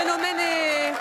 phénomène est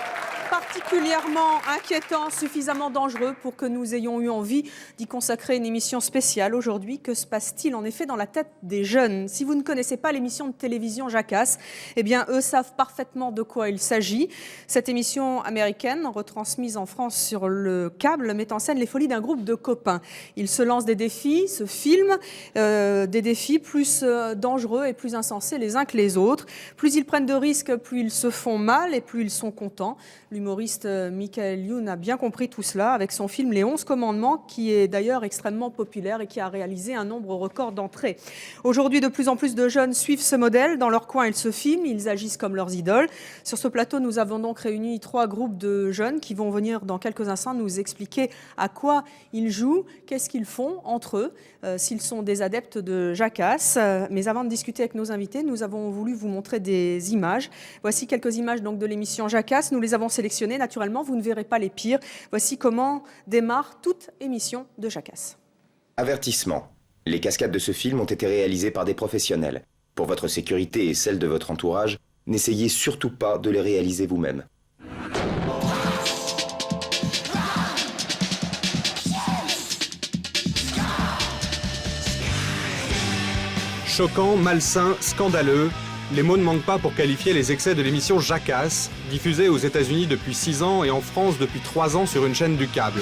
particulièrement inquiétant, suffisamment dangereux pour que nous ayons eu envie d'y consacrer une émission spéciale aujourd'hui. Que se passe-t-il en effet dans la tête des jeunes? Si vous ne connaissez pas l'émission de télévision Jackass, eh bien eux savent parfaitement de quoi il s'agit. Cette émission américaine, retransmise en France sur le câble, met en scène les folies d'un groupe de copains. Ils se lancent des défis, se filment, des défis plus dangereux et plus insensés les uns que les autres. Plus ils prennent de risques, plus ils se font mal et plus ils sont contents. L'humoriste Michael Youn a bien compris tout cela avec son film Les 11 Commandements, qui est d'ailleurs extrêmement populaire et qui a réalisé un nombre record d'entrées. Aujourd'hui, de plus en plus de jeunes suivent ce modèle. Dans leur coin, ils se filment, ils agissent comme leurs idoles. Sur ce plateau, nous avons donc réuni 3 groupes de jeunes qui vont venir dans quelques instants nous expliquer à quoi ils jouent, qu'est-ce qu'ils font entre eux, s'ils sont des adeptes de Jackass. Mais avant de discuter avec nos invités, nous avons voulu vous montrer des images. Voici quelques images donc de l'émission Jackass. Nous les avons sélectionnées. Naturellement, vous ne verrez pas les pires. Voici comment démarre toute émission de Jackass. Avertissement. Les cascades de ce film ont été réalisées par des professionnels. Pour votre sécurité et celle de votre entourage, n'essayez surtout pas de les réaliser vous-même. Choquant, malsain, scandaleux, les mots ne manquent pas pour qualifier les excès de l'émission Jackass, diffusée aux États-Unis depuis 6 ans et en France depuis 3 ans sur une chaîne du câble.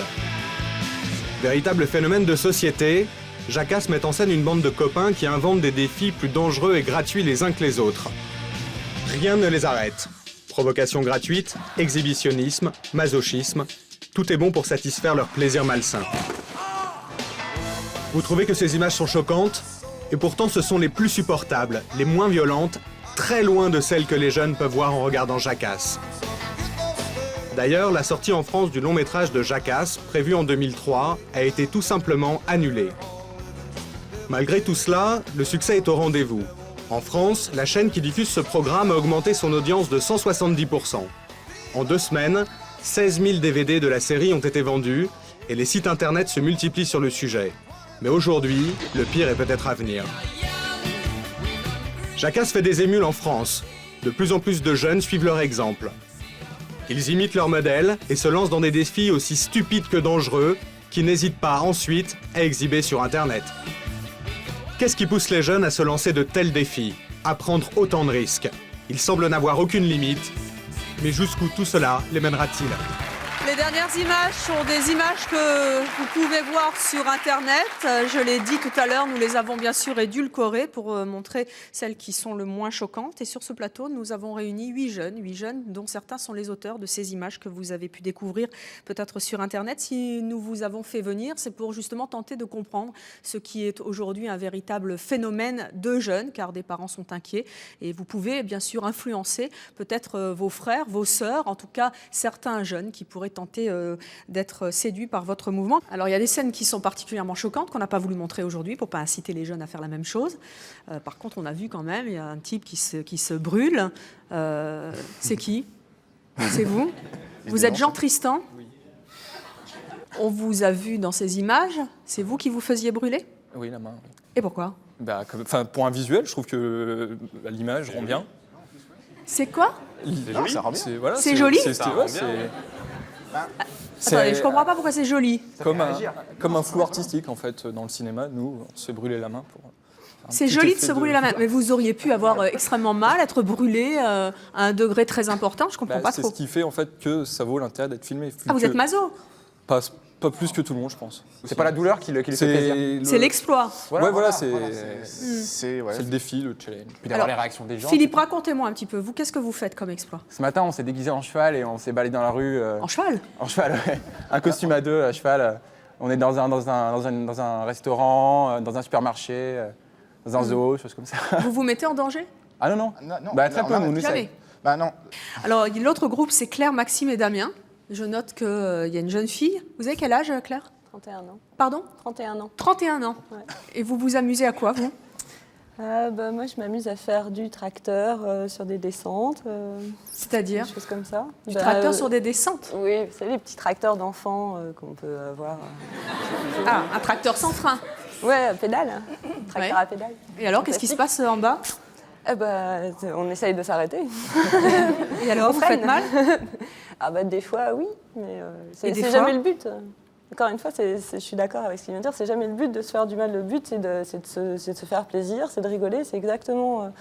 Véritable phénomène de société, Jackass met en scène une bande de copains qui inventent des défis plus dangereux et gratuits les uns que les autres. Rien ne les arrête. Provocation gratuite, exhibitionnisme, masochisme, tout est bon pour satisfaire leur plaisir malsain. Vous trouvez que ces images sont choquantes ? Et pourtant ce sont les plus supportables, les moins violentes, très loin de celles que les jeunes peuvent voir en regardant Jackass. D'ailleurs, la sortie en France du long métrage de Jackass, prévue en 2003, a été tout simplement annulée. Malgré tout cela, le succès est au rendez-vous. En France, la chaîne qui diffuse ce programme a augmenté son audience de 170%. En 2 semaines, 16 000 DVD de la série ont été vendus et les sites internet se multiplient sur le sujet. Mais aujourd'hui, le pire est peut-être à venir. Jackass fait des émules en France. De plus en plus de jeunes suivent leur exemple. Ils imitent leur modèle et se lancent dans des défis aussi stupides que dangereux, qui n'hésitent pas ensuite à exhiber sur Internet. Qu'est-ce qui pousse les jeunes à se lancer de tels défis, à prendre autant de risques? Ils semblent n'avoir aucune limite, mais jusqu'où tout cela les mènera-t-il? Les dernières images sont des images que vous pouvez voir sur Internet. Je l'ai dit tout à l'heure, nous les avons bien sûr édulcorées pour montrer celles qui sont le moins choquantes. Et sur ce plateau, nous avons réuni 8 jeunes, dont certains sont les auteurs de ces images que vous avez pu découvrir peut-être sur Internet. Si nous vous avons fait venir, c'est pour justement tenter de comprendre ce qui est aujourd'hui un véritable phénomène de jeunes, car des parents sont inquiets. Et vous pouvez bien sûr influencer peut-être vos frères, vos sœurs, en tout cas certains jeunes qui pourraient tenter d'être séduits par votre mouvement. Alors il y a des scènes qui sont particulièrement choquantes qu'on n'a pas voulu montrer aujourd'hui pour ne pas inciter les jeunes à faire la même chose. Par contre, on a vu quand même, il y a un type qui se brûle. C'est qui? C'est vous? Vous êtes Jean Tristan? Oui. On vous a vu dans ces images. C'est vous qui vous faisiez brûler? Oui, la main. Oui. Et pourquoi? Pour un visuel, je trouve que l'image rend bien. C'est quoi? C'est joli, ça rend bien. C'est joli. Attendez, je comprends pas pourquoi c'est joli. Comme un flou artistique en fait dans le cinéma, nous on s'est brûlé la main pour. C'est joli de se brûler la main, mais vous auriez pu avoir extrêmement mal, être brûlé à un degré très important. Je comprends pas trop. C'est ce qui fait en fait que ça vaut l'intérêt d'être filmé. Ah, vous êtes maso? Pas plus que tout le monde, je pense. C'est pas la douleur qui lui fait plaisir. C'est l'exploit. C'est le défi, le challenge. Puis d'avoir les réactions des gens. Philippe, racontez-moi un petit peu. Vous, qu'est-ce que vous faites comme exploit? Ce matin, on s'est déguisé en cheval et on s'est baladé dans la rue. En cheval? En cheval, ouais. Un costume à 2 à cheval. On est dans un restaurant, dans un supermarché, dans un zoo, choses comme ça. Vous vous mettez en danger? Ah non. Très peu, nous jamais. Non. Alors, l'autre groupe, c'est Claire, Maxime et Damien. Je note qu'il y a une jeune fille. Vous avez quel âge, Claire? 31 ans. Pardon? 31 ans. 31 ans. Ouais. Et vous vous amusez à quoi, vous? Moi, je m'amuse à faire du tracteur sur des descentes. C'est-à-dire? Des choses comme ça. Du tracteur sur des descentes? Oui, vous savez, les petits tracteurs d'enfants qu'on peut avoir. Ah, un tracteur sans frein? Ouais, à pédale. Tracteur à pédale. Et alors, qu'est-ce qui se passe en bas? Eh ben, on essaye de s'arrêter. Et alors, On vous freine. faites mal? Ah bah des fois, oui, mais Et des c'est fois jamais le but. Encore une fois, je suis d'accord avec ce qu'il vient de dire, c'est jamais le but de se faire du mal. Le but, c'est de se faire plaisir, c'est de rigoler, c'est exactement...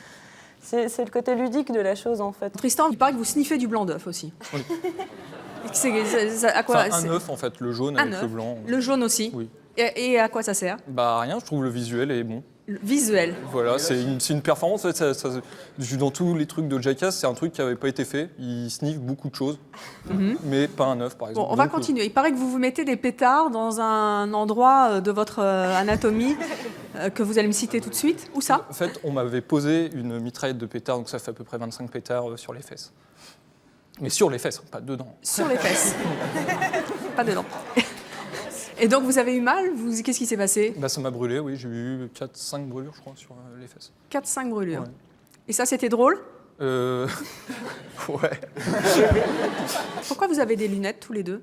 c'est le côté ludique de la chose, en fait. Tristan, il paraît que vous sniffez du blanc d'œuf aussi. Oui. À quoi Enfin, un œuf, en fait, le jaune Un avec œuf. le blanc. Le jaune aussi. Oui. Et à quoi ça sert? Bah rien, je trouve le visuel est bon. Le visuel. Voilà, c'est une performance. En fait, dans tous les trucs de Jackass, c'est un truc qui n'avait pas été fait. Il sniffe beaucoup de choses, mais pas un œuf, par exemple. Bon, on va Donc, continuer. Il paraît que vous vous mettez des pétards dans un endroit de votre anatomie que vous allez me citer tout de suite. Où ça? En fait, on m'avait posé une mitraillette de pétards, donc ça fait à peu près 25 pétards sur les fesses. Mais sur les fesses, pas dedans. Sur les fesses. Pas dedans. Et donc vous avez eu mal? Qu'est-ce qui s'est passé? Bah, ça m'a brûlé, oui. J'ai eu 4-5 brûlures, je crois, sur les fesses. 4-5 brûlures. Ouais. Et ça, c'était drôle? Ouais. Pourquoi vous avez des lunettes tous les deux?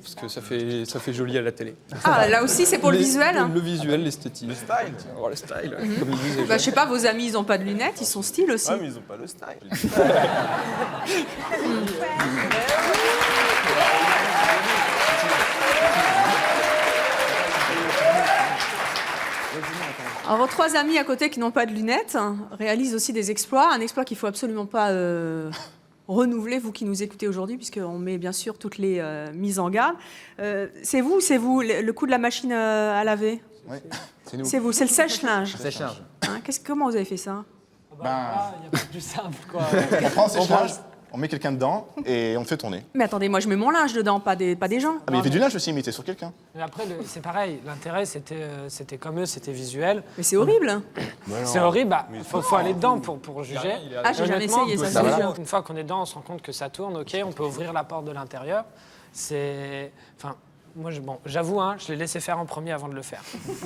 Parce que ça fait joli à la télé. Ah, là aussi, c'est pour le visuel? Le visuel, l'esthétique. Le style. Le style, comme ils disent les Bah, je jeunes. sais pas, vos amis, ils n'ont pas de lunettes, ils sont style aussi. Ah, mais ils ont pas le style. Alors, vos trois amis à côté qui n'ont pas de lunettes réalisent aussi des exploits. Un exploit qu'il ne faut absolument pas renouveler, vous qui nous écoutez aujourd'hui, puisqu'on met bien sûr toutes les mises en garde. C'est vous, le coup de la machine à laver? Oui, c'est nous. C'est vous, c'est le sèche-linge. Sèche-linge. Hein, comment vous avez fait ça? Ben, Il n'y a pas plus simple, quoi. On prend un sèche-linge, on met quelqu'un dedans et on le fait tourner. Mais attendez, moi je mets mon linge dedans, pas des gens. Ah, mais il fait du linge aussi, mais t'es sur quelqu'un. Mais après, c'est pareil. L'intérêt, c'était comme eux, c'était visuel. Mais c'est horrible. C'est horrible. Bah, faut aller dedans pour juger. Ah, j'ai jamais Honnêtement, essayé ça. ça je vous va. jure. Une fois qu'on est dedans, on se rend compte que ça tourne. Ok, on peut ouvrir la porte de l'intérieur. Enfin, moi, j'avoue, hein, je l'ai laissé faire en premier avant de le faire.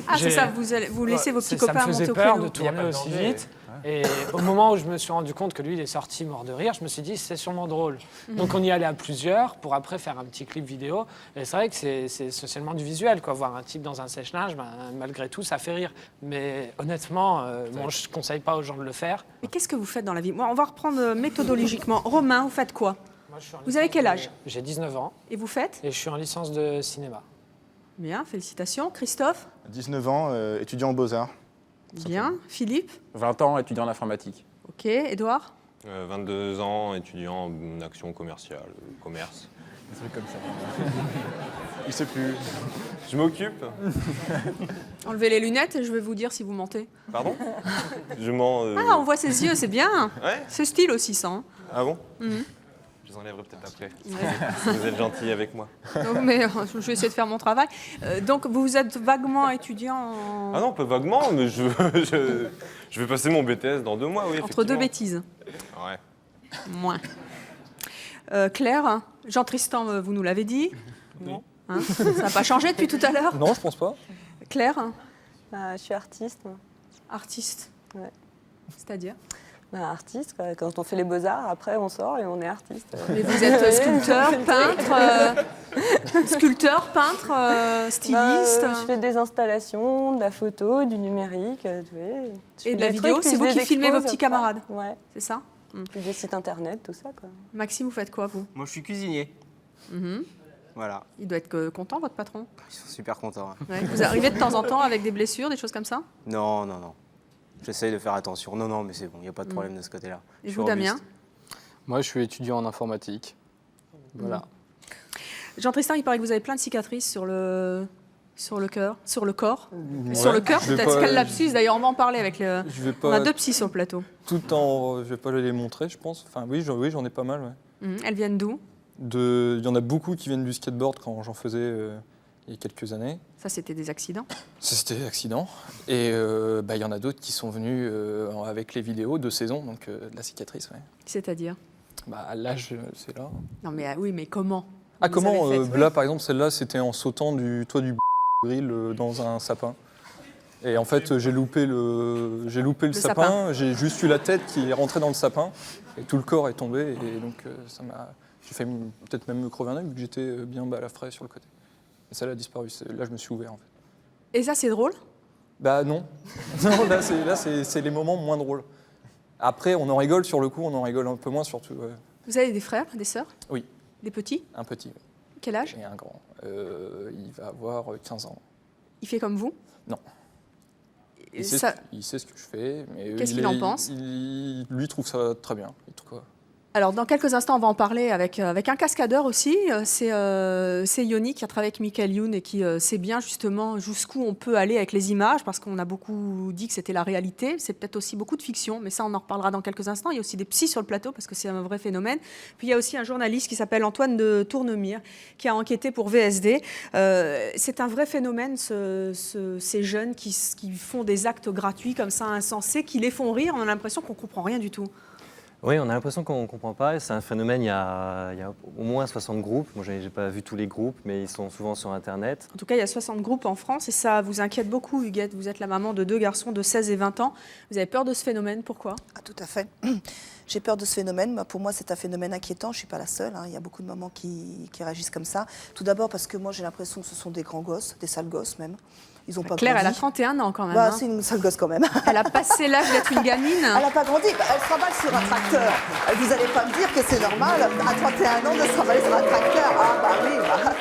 Ah, c'est J'ai- ça, vous laissez vos petits copains Ça me faisait monter au peur créneau. de tourner aussi vite. Et au moment où je me suis rendu compte que lui, il est sorti mort de rire, je me suis dit, c'est sûrement drôle. Donc on y allait à plusieurs pour après faire un petit clip vidéo. Et c'est vrai que c'est socialement du visuel, quoi. Voir un type dans un sèche-linge, ben, malgré tout, ça fait rire. Mais honnêtement, bon, je ne conseille pas aux gens de le faire. Mais qu'est-ce que vous faites dans la vie? Moi, on va reprendre méthodologiquement. Romain, vous faites quoi? Moi, je suis en Vous avez licence quel âge? J'ai 19 ans Et vous faites? et je suis en licence de cinéma. Bien, félicitations. Christophe? 19 ans, étudiant en Beaux-Arts. Bien. Philippe? 20 ans, étudiant en informatique. Ok. Édouard? 22 ans, étudiant en action commerciale, commerce. Des trucs comme ça. Il sait plus. Je m'occupe. Enlevez les lunettes et je vais vous dire si vous mentez. Pardon? Je mens. Ah, on voit ses yeux, c'est bien. Ouais? C'est style aussi, ça. Hein. Ah bon? Mhm. Je les enlèverai peut-être après. Ouais. Si vous êtes gentil avec moi. Donc, mais je vais essayer de faire mon travail. Donc, vous êtes vaguement étudiant en... Ah non, pas vaguement, mais je vais passer mon BTS dans 2 mois, oui. entre deux effectivement. bêtises. Ouais. Moins. Claire, Jean-Tristan, vous nous l'avez dit. Non. Hein, ça n'a pas changé depuis tout à l'heure. Non, je pense pas. Claire, Bah, je suis artiste. moi. artiste. Ouais. C'est-à-dire? Bah, artiste, quoi. Quand on fait les beaux-arts, après on sort et on est artiste. Mais vous êtes sculpteur, peintre, styliste. Bah, je fais des installations, de la photo, du numérique. Je fais Et de la des vidéo, trucs, c'est puis vous je qui les filmez vos expose petits après. camarades. Ouais, C'est ça? puis des sites internet, tout ça, quoi. Maxime, vous faites quoi, vous? Moi, je suis cuisinier. Mhm. Voilà. Il doit être content, votre patron. Ils sont super contents. Hein. Ouais. Vous arrivez de temps en temps avec des blessures, des choses comme ça? Non, non, non. J'essaye de faire attention. Non, non, mais c'est bon, il n'y a pas de problème de ce côté-là. Et Je suis vous, Damien? robuste. Moi, je suis étudiant en informatique. Voilà. Jean-Tristan, il paraît que vous avez plein de cicatrices sur le cœur, sur le corps. Ouais, Sur le cœur, je vais peut-être. pas- Quel lapsus, d'ailleurs, on va en parler avec le... Je vais On pas a 2 psys sur le plateau. je vais pas les montrer, je pense. Enfin, oui, j'en ai pas mal. Ouais. Elles viennent d'où? Il y en a beaucoup qui viennent du skateboard quand j'en faisais il y a quelques années. Ça, c'était des accidents. Ça, c'était accident. Et il y en a d'autres qui sont venus avec les vidéos de saison, donc de la cicatrice. Ouais. C'est-à-dire? Bah, l'âge, c'est là. Non, mais oui, mais comment? Ah, Vous comment avez fait Là, par exemple, celle-là, c'était en sautant du toit du grill dans un sapin. Et en fait, j'ai loupé le sapin. J'ai juste eu la tête qui est rentrée dans le sapin. Et tout le corps est tombé. Et donc, j'ai failli peut-être même me crever un œil, vu que j'étais bien balafré sur le côté. Et ça, elle a disparu. Là, je me suis ouvert, en fait. Et ça, c'est drôle? Bah non. Non, là c'est les moments moins drôles. Après, on en rigole sur le coup, on en rigole un peu moins surtout. Vous avez des frères, des sœurs? Oui. Des petits? Un petit, oui. Quel âge? Et un grand. Il va avoir 15 ans. Il fait comme vous? Non. Et Il sait ce que je fais. Mais Qu'est-ce qu'il en pense? Lui trouve ça très bien. Il trouve quoi. Alors, dans quelques instants, on va en parler avec un cascadeur aussi. C'est Yoni qui a travaillé avec Michael Youn et qui sait bien justement jusqu'où on peut aller avec les images, parce qu'on a beaucoup dit que c'était la réalité. C'est peut-être aussi beaucoup de fiction, mais ça, on en reparlera dans quelques instants. Il y a aussi des psys sur le plateau, parce que c'est un vrai phénomène. Puis, il y a aussi un journaliste qui s'appelle Antoine de Tournemire, qui a enquêté pour VSD. C'est un vrai phénomène, ces jeunes qui font des actes gratuits comme ça, insensés, qui les font rire. On a l'impression qu'on ne comprend rien du tout. Oui, on a l'impression qu'on ne comprend pas. C'est un phénomène, il y a au moins 60 groupes. Moi, je n'ai pas vu tous les groupes, mais ils sont souvent sur Internet. En tout cas, il y a 60 groupes en France et ça vous inquiète beaucoup, Huguette. Vous êtes la maman de 2 garçons de 16 et 20 ans. Vous avez peur de ce phénomène, pourquoi? Ah, tout à fait. J'ai peur de ce phénomène. Pour moi, c'est un phénomène inquiétant. Je ne suis pas la seule. Il y a beaucoup de mamans qui réagissent comme ça. Tout d'abord parce que moi, j'ai l'impression que ce sont des grands gosses, des sales gosses même. Ils ont pas Claire, grandi. elle a 31 ans quand même. Bah, hein. c'est une sale gosse quand même. Elle a passé l'âge d'être une gamine. Elle n'a pas grandi. Bah, elle travaille sur un tracteur. Vous n'allez pas me dire que c'est normal, à 31 ans, de travailler sur un tracteur. Ah bah oui, bah.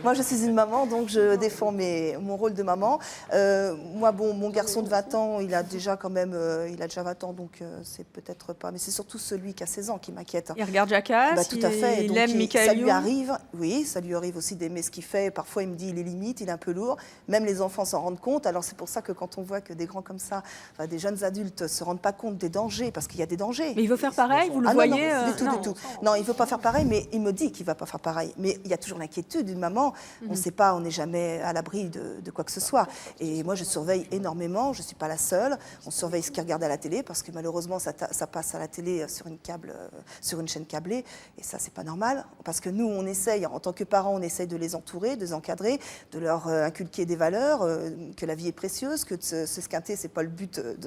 Moi, je suis une maman, donc je défends mon rôle de maman. Moi, bon, mon garçon de 20 ans, il a déjà quand même, il a déjà 20 ans, donc c'est peut-être pas. Mais c'est surtout celui qui a 16 ans qui m'inquiète. Il regarde Jackass, bah, tout à fait. il donc, aime Michael Ça lui Youn. arrive, oui, ça lui arrive aussi d'aimer ce qu'il fait. Parfois, il me dit, il est limite, il est un peu lourd. Même les enfants s'en rendent compte. Alors, c'est pour ça que quand on voit que des grands comme ça, enfin, des jeunes adultes, se rendent pas compte des dangers, parce qu'il y a des dangers. Mais il veut faire pareil, vous le Ah voyez? Non, du tout, du tout. Non, il veut pas faire pareil, mais il me dit qu'il va pas faire pareil. Mais il y a toujours l'inquiétude d'une maman. On ne sait pas, on n'est jamais à l'abri de quoi que ce soit. Et moi, je surveille énormément. Je suis pas la seule. On surveille ce qu'ils regardent à la télé, parce que malheureusement, ça passe à la télé sur une chaîne câblée. Et ça, c'est pas normal, parce que nous, on essaye, en tant que parents, on essaye de les entourer, de les encadrer, de leur inculquer des valeurs, que la vie est précieuse, que s'esquinter, c'est pas le but de.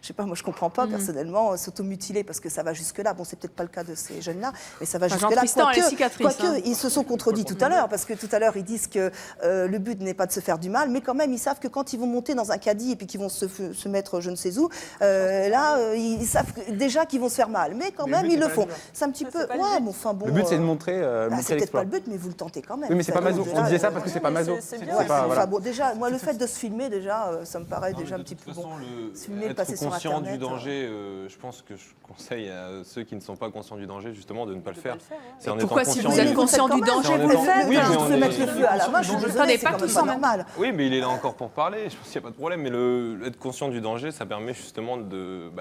Je sais pas, moi, je comprends pas personnellement s'automutiler, parce que ça va jusque-là. Bon, c'est peut-être pas le cas de ces jeunes-là, mais ça va jusque-là. Quoique, ils se sont contredits tout à l'heure, parce que tout à l'heure, ils disent que le but n'est pas de se faire du mal, mais quand même, ils savent que quand ils vont monter dans un caddie et puis qu'ils vont se mettre je ne sais où, ils savent déjà qu'ils vont se faire mal. Mais quand même, ils le font. C'est un petit peu. Ouais, mais enfin bon. Le but, c'est de montrer c'est peut-être pas l'exploit. le but, mais vous le tentez quand même. Oui, mais c'est pas maso. On disait ça parce que c'est pas maso. Enfin bon, déjà, moi, le fait de se filmer, déjà, ça me paraît déjà un petit peu bon. Filmer, passer sur conscient Internet. du danger, je pense que je conseille à ceux qui ne sont pas conscients du danger, justement, de ne pas le faire. C'est en Pourquoi, étant si conscient vous êtes conscient du danger, vous le faites? Oui, mais vous pouvez mettre le feu à la main, je suis désolée, c'est quand même pas normal. Oui, mais il est là encore pour parler, je pense qu'il n'y a pas de problème. Mais être conscient du danger, ça permet justement de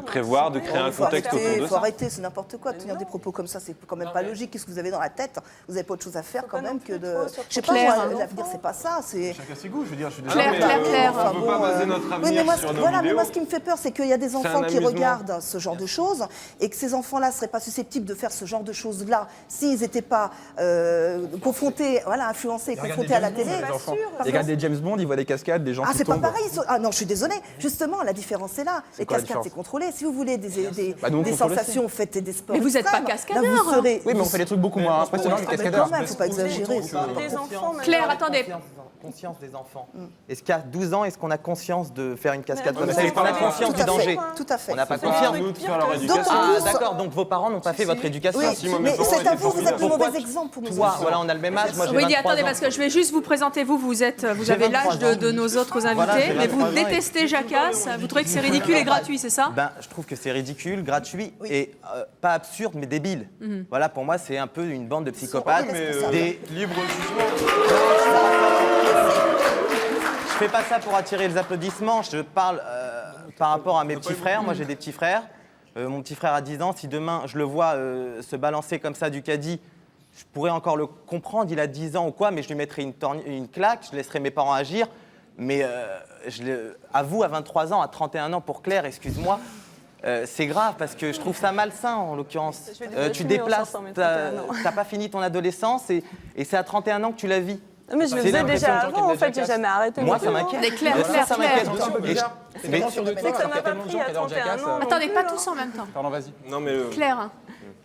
prévoir, de créer un contexte autour de Il faut ça. arrêter, c'est n'importe quoi. Tenir des propos comme ça, c'est quand même pas logique. Qu'est-ce que vous avez dans la tête? Vous n'avez pas autre chose à faire quand même que de. Je sais pas, l'avenir, c'est pas ça. Chacun ses goûts, je veux dire, je suis Claire. On ne peut pas baser notre avenir sur nos voilà, mais vidéos. moi, ce qui me fait peur, c'est qu'il y a des enfants qui amusement. regardent ce genre de choses et que ces enfants-là ne seraient pas susceptibles de faire ce genre de choses-là s'ils n'étaient pas confrontés, influencés, confrontés à la télé. Ils regardent des James Bond, ils voient des cascades, des gens Ah, qui c'est pas tombent. pareil. Ah non, je suis désolée. Justement, la différence est là. Les quoi la cascades, différence c'est contrôlé. Si vous voulez des Bah, nous, on contrôle sensations, faites des sports. Mais vous n'êtes pas extrêmes. cascadeur, Là, vous serez- Oui, mais on fait des trucs beaucoup moins impressionnants que les Ah, mais cascadeurs. quand même, faut pas exagérer. Des enfants, même. Claire, attendez. Conscience des enfants. Est-ce qu'à 12 ans, est-ce qu'on a conscience de faire une cascade comme Mais ça? oui, Est-ce qu'on a tout à conscience fait. du danger? Tout à fait. On n'a pas C'est conscience. pire Nous, de faire que leur ça. éducation. D'autant Ah, d'accord, donc vos parents n'ont pas fait votre éducation. Oui, Si, moi, mes mais parents c'est à étaient vous, vous êtes le formidables. mauvais exemple pour nos Toi, enfants. voilà, on a le même âge. Moi, j'ai Oui, 23 attendez, ans. parce que je vais juste vous présenter, vous J'ai avez 23 l'âge ans. de nos autres invités, Voilà, j'ai mais vous 23 ans et- détestez Jackass, vous trouvez que c'est ridicule et gratuit, c'est ça? Ben, je trouve que c'est ridicule, gratuit et pas absurde, mais débile. Voilà, pour moi, c'est un peu une bande de psychopathes. Libre jugement. Je fais pas ça pour attirer les applaudissements, je parle par rapport à mes petits frères. Moi, j'ai des petits frères. Mon petit frère a 10 ans, si demain je le vois se balancer comme ça du caddie, je pourrais encore le comprendre, il a 10 ans ou quoi, mais je lui mettrais une claque, je laisserais mes parents agir. Mais à vous, à 23 ans, à 31 ans, pour Claire, excuse-moi, c'est grave parce que je trouve ça malsain en l'occurrence. Tu déplaces, t'as pas fini ton adolescence et c'est à 31 ans que tu la vis. Mais je le faisais déjà avant, en fait, j'ai jamais arrêté. Moi, ça m'inquiète. Mais Claire, Ça m'inquiète. Mais sûr de toi, ça m'a il y a pas tellement de pris gens à qui adorent 31 Jackass. ans. Attendez, pas tous en même temps. Pardon, vas-y. Non, mais Claire,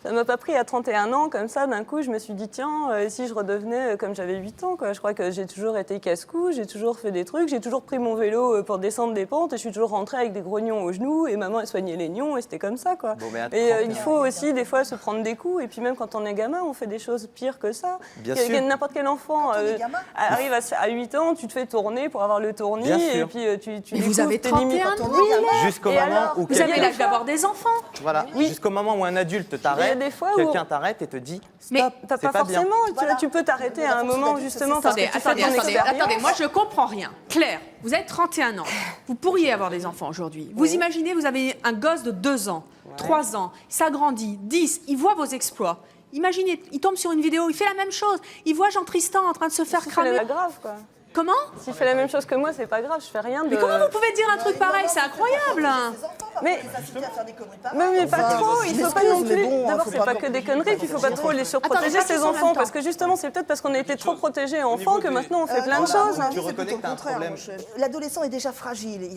Ça m'a pas pris à 31 ans, comme ça, d'un coup, je me suis dit, tiens, si je redevenais comme j'avais 8 ans, quoi. Je crois que j'ai toujours été casse-cou, j'ai toujours fait des trucs, j'ai toujours pris mon vélo pour descendre des pentes et je suis toujours rentrée avec des grognons aux genoux et maman, elle soignait les nions et c'était comme ça, quoi. Bon, mais et il faut aussi, des fois, se prendre des coups et puis même quand on est gamin, on fait des choses pires que ça. Bien sûr. N'importe quel enfant arrive à 8 ans, tu te fais tourner pour avoir le tournis et puis tu vous avez 31 ans. Jusqu'au moment où vous avez l'âge d'avoir des enfants. Voilà, jusqu'au moment où un adulte t'arrête, quelqu'un t'arrête et te dit stop, t'as pas forcément, tu peux t'arrêter à un moment justement parce que tu fais ton expérience. Attendez, moi je comprends rien. Claire, vous avez 31 ans, vous pourriez avoir des enfants aujourd'hui. Vous imaginez, vous avez un gosse de 2 ans, 3 ans, il s'agrandit, 10, il voit vos exploits. Imaginez, il tombe sur une vidéo, il fait la même chose, il voit Jean Tristan en train de se faire cramer. C'est pas grave, quoi. Comment? S'il fait la même chose que moi, c'est pas grave, je fais rien de... Mais comment vous pouvez dire un truc pareil? C'est incroyable. Mais pas trop, il faut pas non plus... D'abord, c'est pas que des conneries, puis il faut pas trop les surprotéger, ces enfants, parce que justement, c'est peut-être parce qu'on a été trop protégés enfants que maintenant on fait plein de choses. Tu reconnais que t'as un problème. L'adolescent est déjà fragile.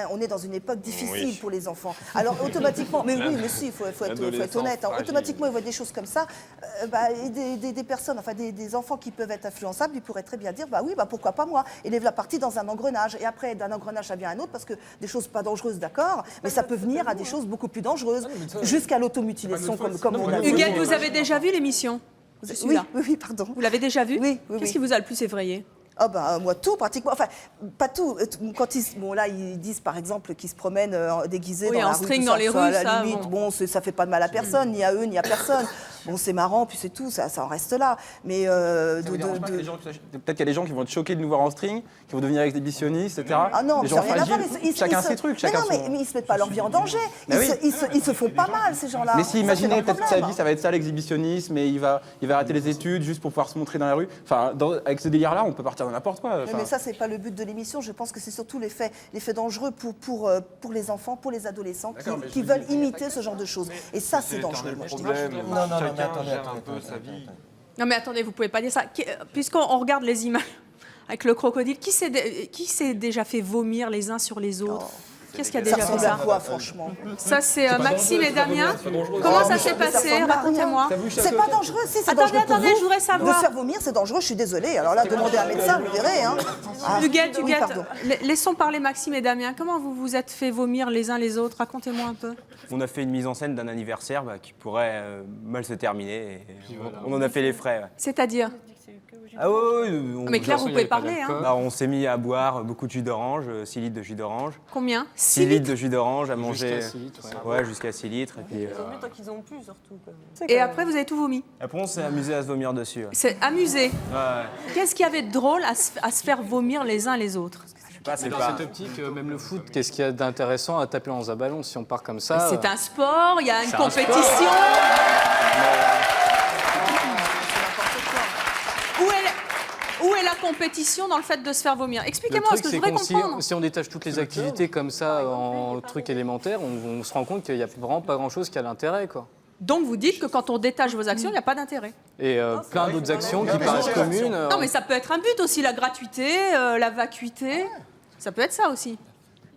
On est dans une époque difficile pour les enfants. Alors automatiquement, mais oui, mais si, il faut être honnête. Hein, automatiquement, ils voient des choses comme ça. Des personnes, enfin des enfants qui peuvent être influençables, ils pourraient très bien dire, bah oui, bah pourquoi pas moi. Et les voilà partis dans un engrenage. Et après, d'un engrenage, ça vient un autre, parce que des choses pas dangereuses, d'accord, mais ça peut venir à des choses beaucoup plus dangereuses, jusqu'à l'automutilation, comme on a vu. Huguette, vous avez déjà vu l'émission? Oui, pardon. Vous l'avez déjà vu? Oui. Qu'est-ce qui vous a le plus effrayé? Ah ben moi tout pratiquement, enfin pas tout. Quand ils disent par exemple qu'ils se promènent déguisés dans la rue, string tout dans ça, les rues, à la ça, limite, bon, ça fait pas de mal à personne, ni à eux ni à personne. Bon, c'est marrant, puis c'est tout, ça en reste là. Mais peut-être qu'il y a des gens qui vont être choqués de nous voir en string, qui vont devenir exhibitionnistes, etc. Ah non, des ça gens n'a rien à voir. chacun ses trucs, chacun son... mais ils se mettent pas leur vie en danger. Ils se font pas mal, ces gens-là. Mais si, imaginez, peut-être que sa vie, ça va être ça, l'exhibibitionnisme, et il va arrêter les études juste pour pouvoir se montrer dans la rue. Enfin, avec ce délire-là, on peut partir dans n'importe quoi. Mais ça, c'est pas le but de l'émission. Je pense que c'est surtout les faits dangereux pour les enfants, pour les adolescents qui veulent imiter ce genre de choses. Et ça, c'est dangereux. Moi, je dis. Non mais attendez, vous pouvez pas dire ça. Puisqu'on regarde les images avec le crocodile, qui s'est déjà fait vomir les uns sur les autres? Qu'est-ce qui a déjà fait ça? Quoi, franchement? Ça, c'est Maxime et Damien. Comment ça s'est passé? Racontez-moi. C'est pas dangereux, si c'est dangereux. Attendez, je voudrais savoir. De faire vomir, c'est dangereux, je suis désolée. Alors là, demandez à un médecin, vous verrez. Hein. Huguette, laissons parler Maxime et Damien. Comment vous vous êtes fait vomir les uns les autres? Racontez-moi un peu. On a fait une mise en scène d'un anniversaire qui pourrait mal se terminer. Et on en a fait les frais. Ouais. C'est-à-dire? Ah oui, mais Claire, vous pouvez parler. Hein. On s'est mis à boire beaucoup de jus d'orange, 6 litres de jus d'orange. Combien? 6 litres de jus d'orange, à manger. Jusqu'à 6 litres. Ouais, jusqu'à 6 litres. Et puis, Tant qu'ils ont plus, surtout. Et après, vous avez tout vomi? Après, on s'est amusé à se vomir dessus. Ouais. C'est amusé. Ouais. Qu'est-ce qu'il y avait de drôle à se faire vomir les uns les autres? Dans cette optique, même le foot, qu'est-ce qu'il y a d'intéressant à taper dans un ballon si on part comme ça? C'est un sport, il y a une compétition. Où est la compétition dans le fait de se faire vomir? Expliquez-moi, parce que je voudrais comprendre. Si on détache toutes les activités comme ça en trucs élémentaires, on se rend compte qu'il n'y a vraiment pas grand-chose qui a l'intérêt, quoi. Donc vous dites que quand on détache vos actions, il n'y a pas d'intérêt. Et plein d'autres actions qui paraissent communes. Non, mais ça peut être un but aussi, la gratuité, la vacuité. Ça peut être ça aussi.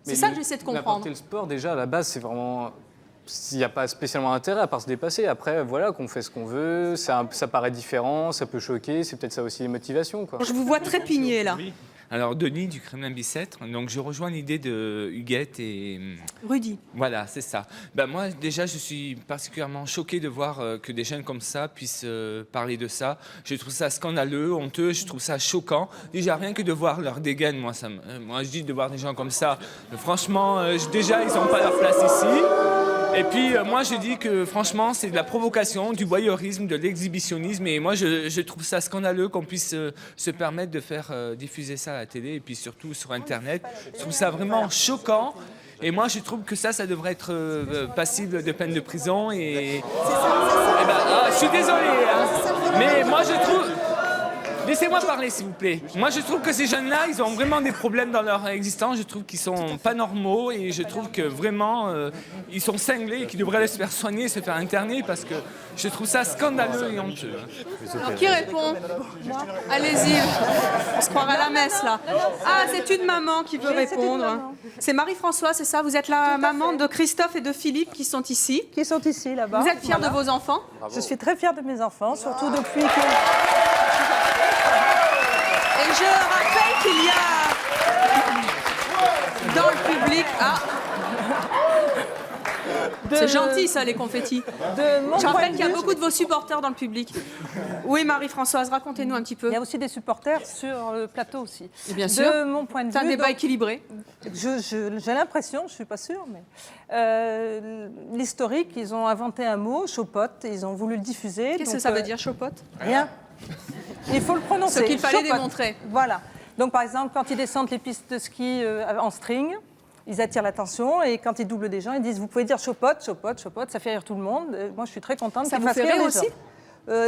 C'est ça que j'essaie de comprendre. Le sport, déjà, à la base, c'est vraiment... Il n'y a pas spécialement intérêt à part se dépasser. Après, voilà, qu'on fait ce qu'on veut, ça paraît différent, ça peut choquer, c'est peut-être ça aussi les motivations, quoi. Je vous vois trépigner, là. Oui. Alors, Denis du Kremlin Bicêtre, donc je rejoins l'idée de Huguette et... Rudy. Voilà, c'est ça. Ben, moi, déjà, je suis particulièrement choqué de voir que des jeunes comme ça puissent parler de ça. Je trouve ça scandaleux, honteux, je trouve ça choquant. Déjà, rien que de voir leur dégaine, moi, je dis de voir des gens comme ça, franchement, déjà, ils n'ont pas leur place ici. Et puis, moi, je dis que, franchement, c'est de la provocation, du voyeurisme, de l'exhibitionnisme. Et moi, je trouve ça scandaleux qu'on puisse se permettre de faire diffuser ça à la télé et puis surtout sur Internet. Je trouve ça vraiment choquant. Et moi, je trouve que ça devrait être passible de peine de prison. Et... je suis désolé, hein. Mais moi, je trouve... Laissez-moi parler, s'il vous plaît. Moi, je trouve que ces jeunes-là, ils ont vraiment des problèmes dans leur existence. Je trouve qu'ils sont pas normaux et je trouve que vraiment, ils sont cinglés et qu'ils devraient se faire soigner, se faire interner parce que je trouve ça scandaleux et honteux. Alors, qui répond? Allez-y, on se croirait à la messe là. Ah, c'est une maman qui veut répondre. C'est Marie-Françoise, c'est ça? Vous êtes la maman de Christophe et de Philippe qui sont ici? Qui sont ici, là-bas. Vous êtes fière de vos enfants? Je suis très fière de mes enfants, surtout depuis que... Et je rappelle qu'il y a dans le public... C'est gentil ça, les confettis. Je rappelle qu'il y a beaucoup de vos supporters dans le public. Oui, Marie-Françoise, racontez-nous un petit peu. Il y a aussi des supporters sur le plateau aussi. Et bien sûr. De mon point de vue... C'est un débat équilibré. J'ai l'impression, je ne suis pas sûre, mais l'historique, ils ont inventé un mot, chopotte, et ils ont voulu le diffuser. Qu'est-ce que ça veut dire, chopotte? Rien. Il faut le prononcer. Ce qu'il fallait Chopotte. démontrer. Voilà. Donc par exemple, quand ils descendent les pistes de ski en string, ils attirent l'attention et quand ils doublent des gens, ils disent vous pouvez dire chopotte, chopotte, chopotte, ça fait rire tout le monde. Moi je suis très contente Ça qu'ils vous fassent fait rire rire les aussi gens.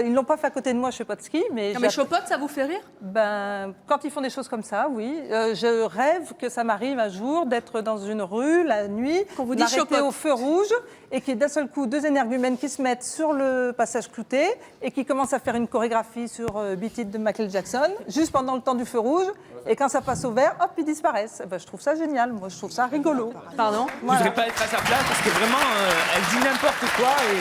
Ils ne l'ont pas fait à côté de moi, je ne fais pas de ski. Mais, Non, mais chopotte, ça vous fait rire? Ben, quand ils font des choses comme ça, oui. Je rêve que ça m'arrive un jour d'être dans une rue, la nuit, vous dit m'arrêter chopotte. au feu rouge et qu'il y ait d'un seul coup deux énergumènes qui se mettent sur le passage clouté et qui commencent à faire une chorégraphie sur Beat It de Michael Jackson, juste pendant le temps du feu rouge. Et quand ça passe au vert, hop, ils disparaissent. Ben, je trouve ça génial, moi je trouve ça rigolo. Pardon? Je ne voudrais pas être à sa place parce que vraiment, elle dit n'importe quoi et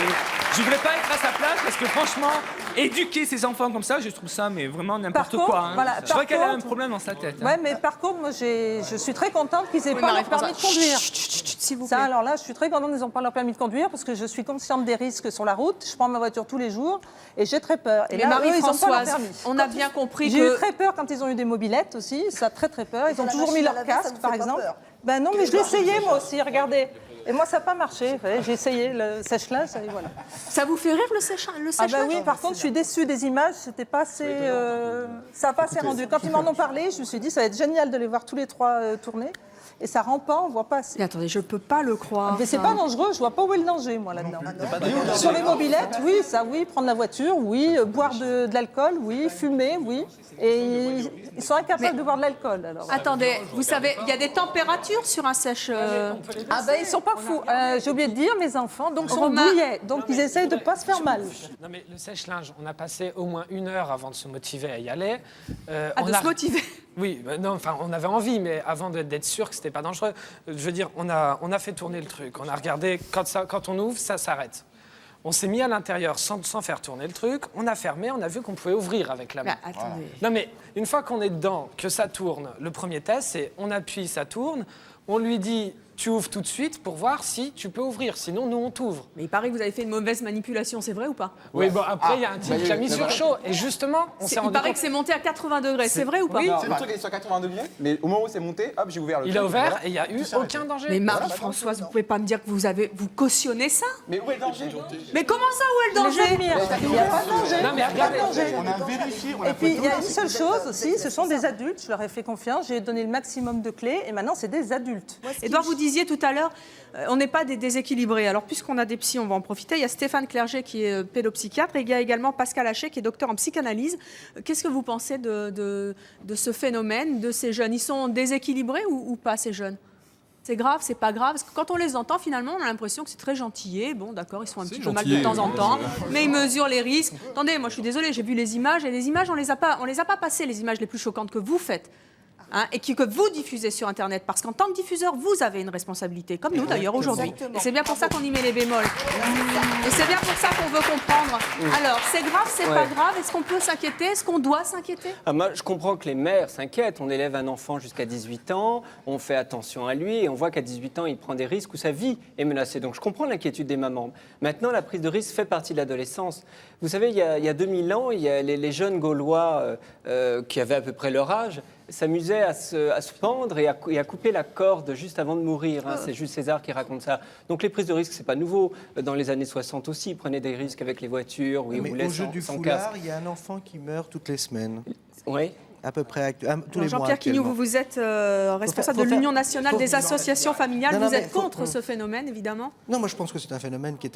je ne voudrais pas être à sa place parce que franchement, éduquer ses enfants comme ça, je trouve ça mais vraiment n'importe quoi. Hein. Voilà, je crois qu'elle a un problème dans sa tête. Hein. Ouais, mais par contre, moi, je suis très contente qu'ils n'aient Oui, pas leur Marie-Françoise. permis de conduire. S'il vous plaît. Ça, alors là, je suis très contente qu'ils n'ont pas leur permis de conduire parce que je suis consciente des risques sur la route. Je prends ma voiture tous les jours et j'ai très peur. Et Mais là, eux, ils n'ont pas leur Marie-Françoise, permis. on a bien compris J'ai que... eu très peur quand ils ont eu des mobylettes aussi. Ça a très très peur. Ils ont la toujours mis machine à leur laver, ça casque, vous par fait pas exemple. peur? Ben non, mais je l'ai essayé moi aussi. Regardez. Et moi, ça n'a pas marché. Vous voyez, j'ai essayé le sèche-linge. Et voilà. Ça vous fait rire le sèche-linge? Ah ben oui, par contre, je suis déçue des images. C'était pas assez, ça n'a pas assez rendu. Quand ils m'en ont parlé, je me suis dit, ça va être génial de les voir tous les trois tourner. Et ça rend pas, on voit pas assez. Mais attendez, je peux pas le croire. Mais c'est pas dangereux, je vois pas où est le danger, moi, là-dedans. Sur les mobylettes, oui, ça, oui. Prendre la voiture, oui. Boire de l'alcool, oui. Fumer, oui. Et ils sont incapables de boire de l'alcool, alors. Attendez, vous savez, il y a des températures sur un sèche... Ah ben, ils sont pas fous. J'ai oublié de dire, mes enfants, donc sont Romain. douillets. Donc, ils essayent de pas se faire mal. Non mais le sèche-linge, on a passé au moins 1 heure avant de se motiver à y aller. Ah, de se motiver. Oui, non, enfin, on avait envie, mais avant d'être sûr que c'était pas dangereux. Je veux dire, on a fait tourner le truc. On a regardé, quand on ouvre, ça s'arrête. On s'est mis à l'intérieur sans faire tourner le truc. On a fermé, on a vu qu'on pouvait ouvrir avec la main. Bah, attendez. Non mais une fois qu'on est dedans, que ça tourne, le premier test, c'est on appuie, ça tourne. On lui dit, tu ouvres tout de suite pour voir si tu peux ouvrir. Sinon, nous, on t'ouvre. Mais il paraît que vous avez fait une mauvaise manipulation, c'est vrai ou pas? Oui, bon, après, il y a un type qui a mis sur chaud. Et justement, on s'est Il rendu paraît compte... que c'est monté à 80 degrés, c'est vrai ou pas? Oui, le truc est sur 80 degrés, mais au moment où c'est monté, hop, j'ai ouvert le Il truc. a ouvert voilà. et il n'y a eu aucun danger. Mais Marie-Françoise, vous pouvez pas me dire que vous cautionnez ça? Mais où est le danger? Mais comment ça, où est le danger? Il n'y a pas de danger. Non, mais regardez, On a vérifié, on a Et puis, il y a une fait seule chose aussi, ce sont des adultes. Je leur ai fait confiance, j'ai donné le maximum de clés et maintenant, c'est des adultes. Édouard, vous disiez tout à l'heure, on n'est pas des déséquilibrés. Alors, puisqu'on a des psys, on va en profiter. Il y a Stéphane Clerget qui est pédopsychiatre et il y a également Pascal Hachet qui est docteur en psychanalyse. Qu'est-ce que vous pensez de ce phénomène, de ces jeunes? Ils sont déséquilibrés ou pas, ces jeunes? C'est grave, c'est pas grave? Parce que quand on les entend, finalement, on a l'impression que c'est très gentillé. Bon, d'accord, ils sont un petit peu mal de temps en temps, mais ils mesurent les risques. Attendez, moi, je suis désolée, j'ai vu les images et les images, on les a pas passées, les images les plus choquantes que vous faites. Hein, et que vous diffusez sur Internet. Parce qu'en tant que diffuseur, vous avez une responsabilité, comme nous d'ailleurs aujourd'hui. Exactement. Et c'est bien pour ça qu'on y met les bémols. Et c'est bien pour ça qu'on veut comprendre. Alors, c'est grave, c'est pas grave? Est-ce qu'on peut s'inquiéter? Est-ce qu'on doit s'inquiéter? Moi, je comprends que les mères s'inquiètent. On élève un enfant jusqu'à 18 ans, on fait attention à lui et on voit qu'à 18 ans, il prend des risques où sa vie est menacée. Donc, je comprends l'inquiétude des mamans. Maintenant, la prise de risque fait partie de l'adolescence. Vous savez, il y a 2000 ans, il y a les jeunes Gaulois qui avaient à peu près leur âge s'amusaient à se pendre et à couper la corde juste avant de mourir. Hein. C'est Jules César qui raconte ça. Donc les prises de risques, c'est pas nouveau. Dans les années 60 aussi, ils prenaient des risques avec les voitures où ils roulaient au jeu du sans foulard, casque. il y a un enfant qui meurt toutes les semaines. Oui. à peu près tous les mois. Jean-Pierre Quignou, vous êtes responsable de l'Union nationale des associations familiales. Vous êtes contre ce phénomène, évidemment? Non, moi je pense que c'est un phénomène qui est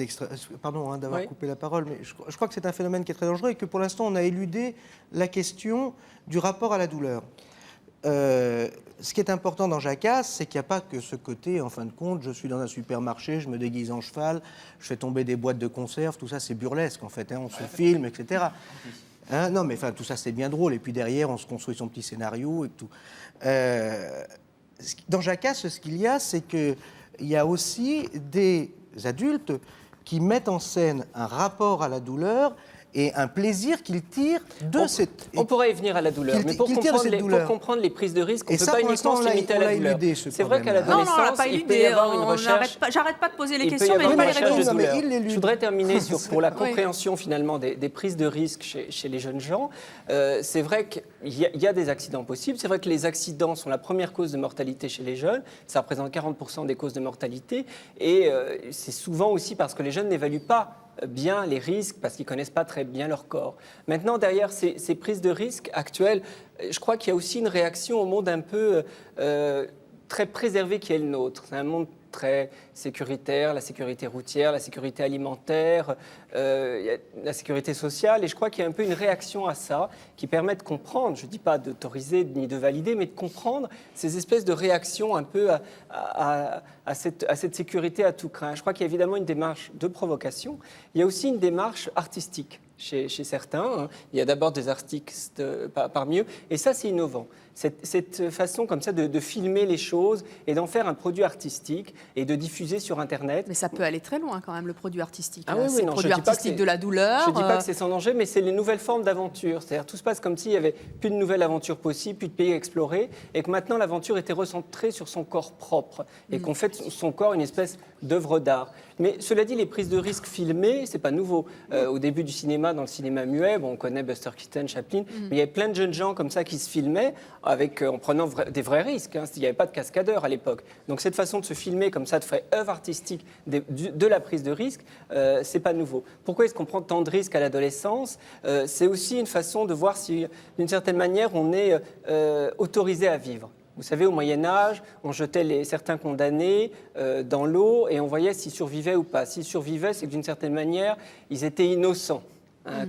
Pardon d'avoir coupé la parole, mais je crois que c'est un phénomène qui est très dangereux et que pour l'instant on a éludé la question du rapport à la douleur. Ce qui est important dans Jacasse, c'est qu'il n'y a pas que ce côté, en fin de compte, je suis dans un supermarché, je me déguise en cheval, je fais tomber des boîtes de conserve, tout ça c'est burlesque en fait, on se filme, etc. Non mais enfin tout ça c'est bien drôle, et puis derrière on se construit son petit scénario et tout. Dans Jacasse, ce qu'il y a, c'est qu'il y a aussi des adultes qui mettent en scène un rapport à la douleur et un plaisir qu'ils tirent de cette... On pourrait y venir à la douleur, mais pour comprendre les prises de risque, on ne peut pas uniquement se limiter à la douleur. C'est vrai qu'à l'adolescence, il peut y avoir une recherche... J'arrête pas de poser les questions, mais il il pas les répondre. Je voudrais terminer pour la compréhension finalement des prises de risque chez les jeunes gens. C'est vrai qu'il y a des accidents possibles. C'est vrai que les accidents sont la première cause de mortalité chez les jeunes. Ça représente 40% des causes de mortalité. Et c'est souvent aussi parce que les jeunes n'évaluent pas bien les risques parce qu'ils ne connaissent pas très bien leur corps. Maintenant, derrière ces prises de risques actuelles, je crois qu'il y a aussi une réaction au monde un peu très préservé qui est le nôtre. C'est un monde très sécuritaire, la sécurité routière, la sécurité alimentaire, la sécurité sociale. Et je crois qu'il y a un peu une réaction à ça qui permet de comprendre, je ne dis pas d'autoriser ni de valider, mais de comprendre ces espèces de réactions un peu à cette sécurité à tout craint. Je crois qu'il y a évidemment une démarche de provocation. Il y a aussi une démarche artistique chez certains. Il y a d'abord des artistes parmi eux. Et ça, c'est innovant. Cette façon comme ça de filmer les choses et d'en faire un produit artistique et de diffuser sur Internet. Mais ça peut aller très loin quand même, le produit artistique. Ah oui, c'est le produit artistique de la douleur. Je ne dis pas que c'est sans danger, mais c'est les nouvelles formes d'aventure. C'est-à-dire tout se passe comme s'il n'y avait plus de nouvelles aventures possibles, plus de pays à explorer, et que maintenant l'aventure était recentrée sur son corps propre, et qu'on fait son corps une espèce d'œuvre d'art. Mais cela dit, les prises de risques filmées, c'est pas nouveau. Au début du cinéma, dans le cinéma muet, on connaît Buster Keaton, Chaplin, mais il y avait plein de jeunes gens comme ça qui se filmaient en prenant des vrais risques. Il n'y avait pas de cascadeurs à l'époque. Donc cette façon de se filmer comme ça, de faire œuvre artistique de la prise de risque, c'est pas nouveau. Pourquoi est-ce qu'on prend tant de risques à l'adolescence? C'est aussi une façon de voir si, d'une certaine manière, on est autorisé à vivre. Vous savez, au Moyen-Âge, on jetait certains condamnés dans l'eau et on voyait s'ils survivaient ou pas. S'ils survivaient, c'est que d'une certaine manière, ils étaient innocents,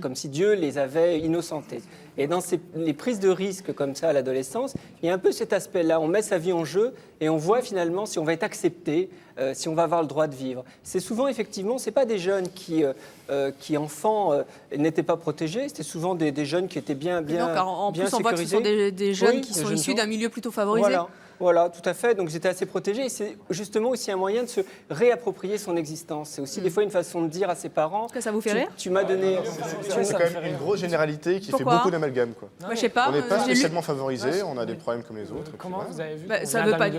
comme si Dieu les avait innocentés. Et dans les prises de risque comme ça à l'adolescence, il y a un peu cet aspect-là. On met sa vie en jeu et on voit finalement si on va être accepté, si on va avoir le droit de vivre. C'est souvent, effectivement, ce n'est pas des jeunes qui enfants, n'étaient pas protégés. C'était souvent des jeunes qui étaient bien sécurisés. En plus, on voit que ce sont des jeunes qui sont issus d'un milieu plutôt favorisé. Voilà, tout à fait. Donc j'étais assez protégé. Et c'est justement aussi un moyen de se réapproprier son existence. C'est aussi des fois une façon de dire à ses parents... Ça vous fait rire? Tu m'as donné... C'est quand même une grosse généralité qui fait beaucoup d'amalgame. Je sais pas. On n'est pas spécialement favorisé, on a des problèmes comme les autres. Comment vous avez vu?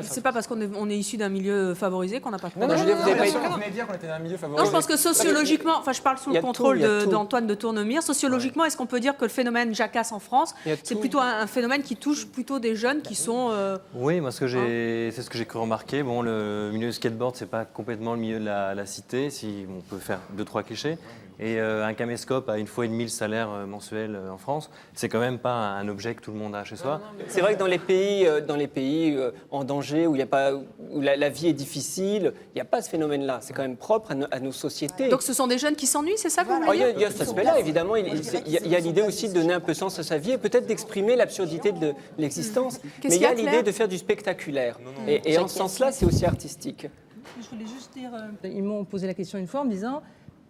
C'est pas parce qu'on est issu d'un milieu favorisé qu'on n'a pas de problème. Non, je venais dire qu'on était dans un milieu favorisé. Non, je pense que sociologiquement, enfin je parle sous le contrôle d'Antoine de Tournemire, sociologiquement, est-ce qu'on peut dire que le phénomène Jacasse en France, c'est plutôt un phénomène qui touche plutôt des jeunes qui sont... Oui, moi c'est ce que j'ai cru remarquer. Bon, le milieu du skateboard, c'est pas complètement le milieu de la cité, si on peut faire 2-3 clichés. Et un caméscope à 1,5 fois le salaire mensuel en France, c'est quand même pas un objet que tout le monde a chez soi. C'est vrai que dans les pays en danger, où la vie est difficile, il n'y a pas ce phénomène-là. C'est quand même propre à nos sociétés. Donc ce sont des jeunes qui s'ennuient, c'est ça que vous voulez dire? Il y a cet aspect-là, évidemment. Il y a l'idée aussi de donner un peu sens à sa vie et peut-être d'exprimer l'absurdité de l'existence. Mais il y a l'idée de faire du spectaculaire. Et en ce sens-là, c'est aussi artistique. Je voulais juste dire, ils m'ont posé la question une fois en me disant...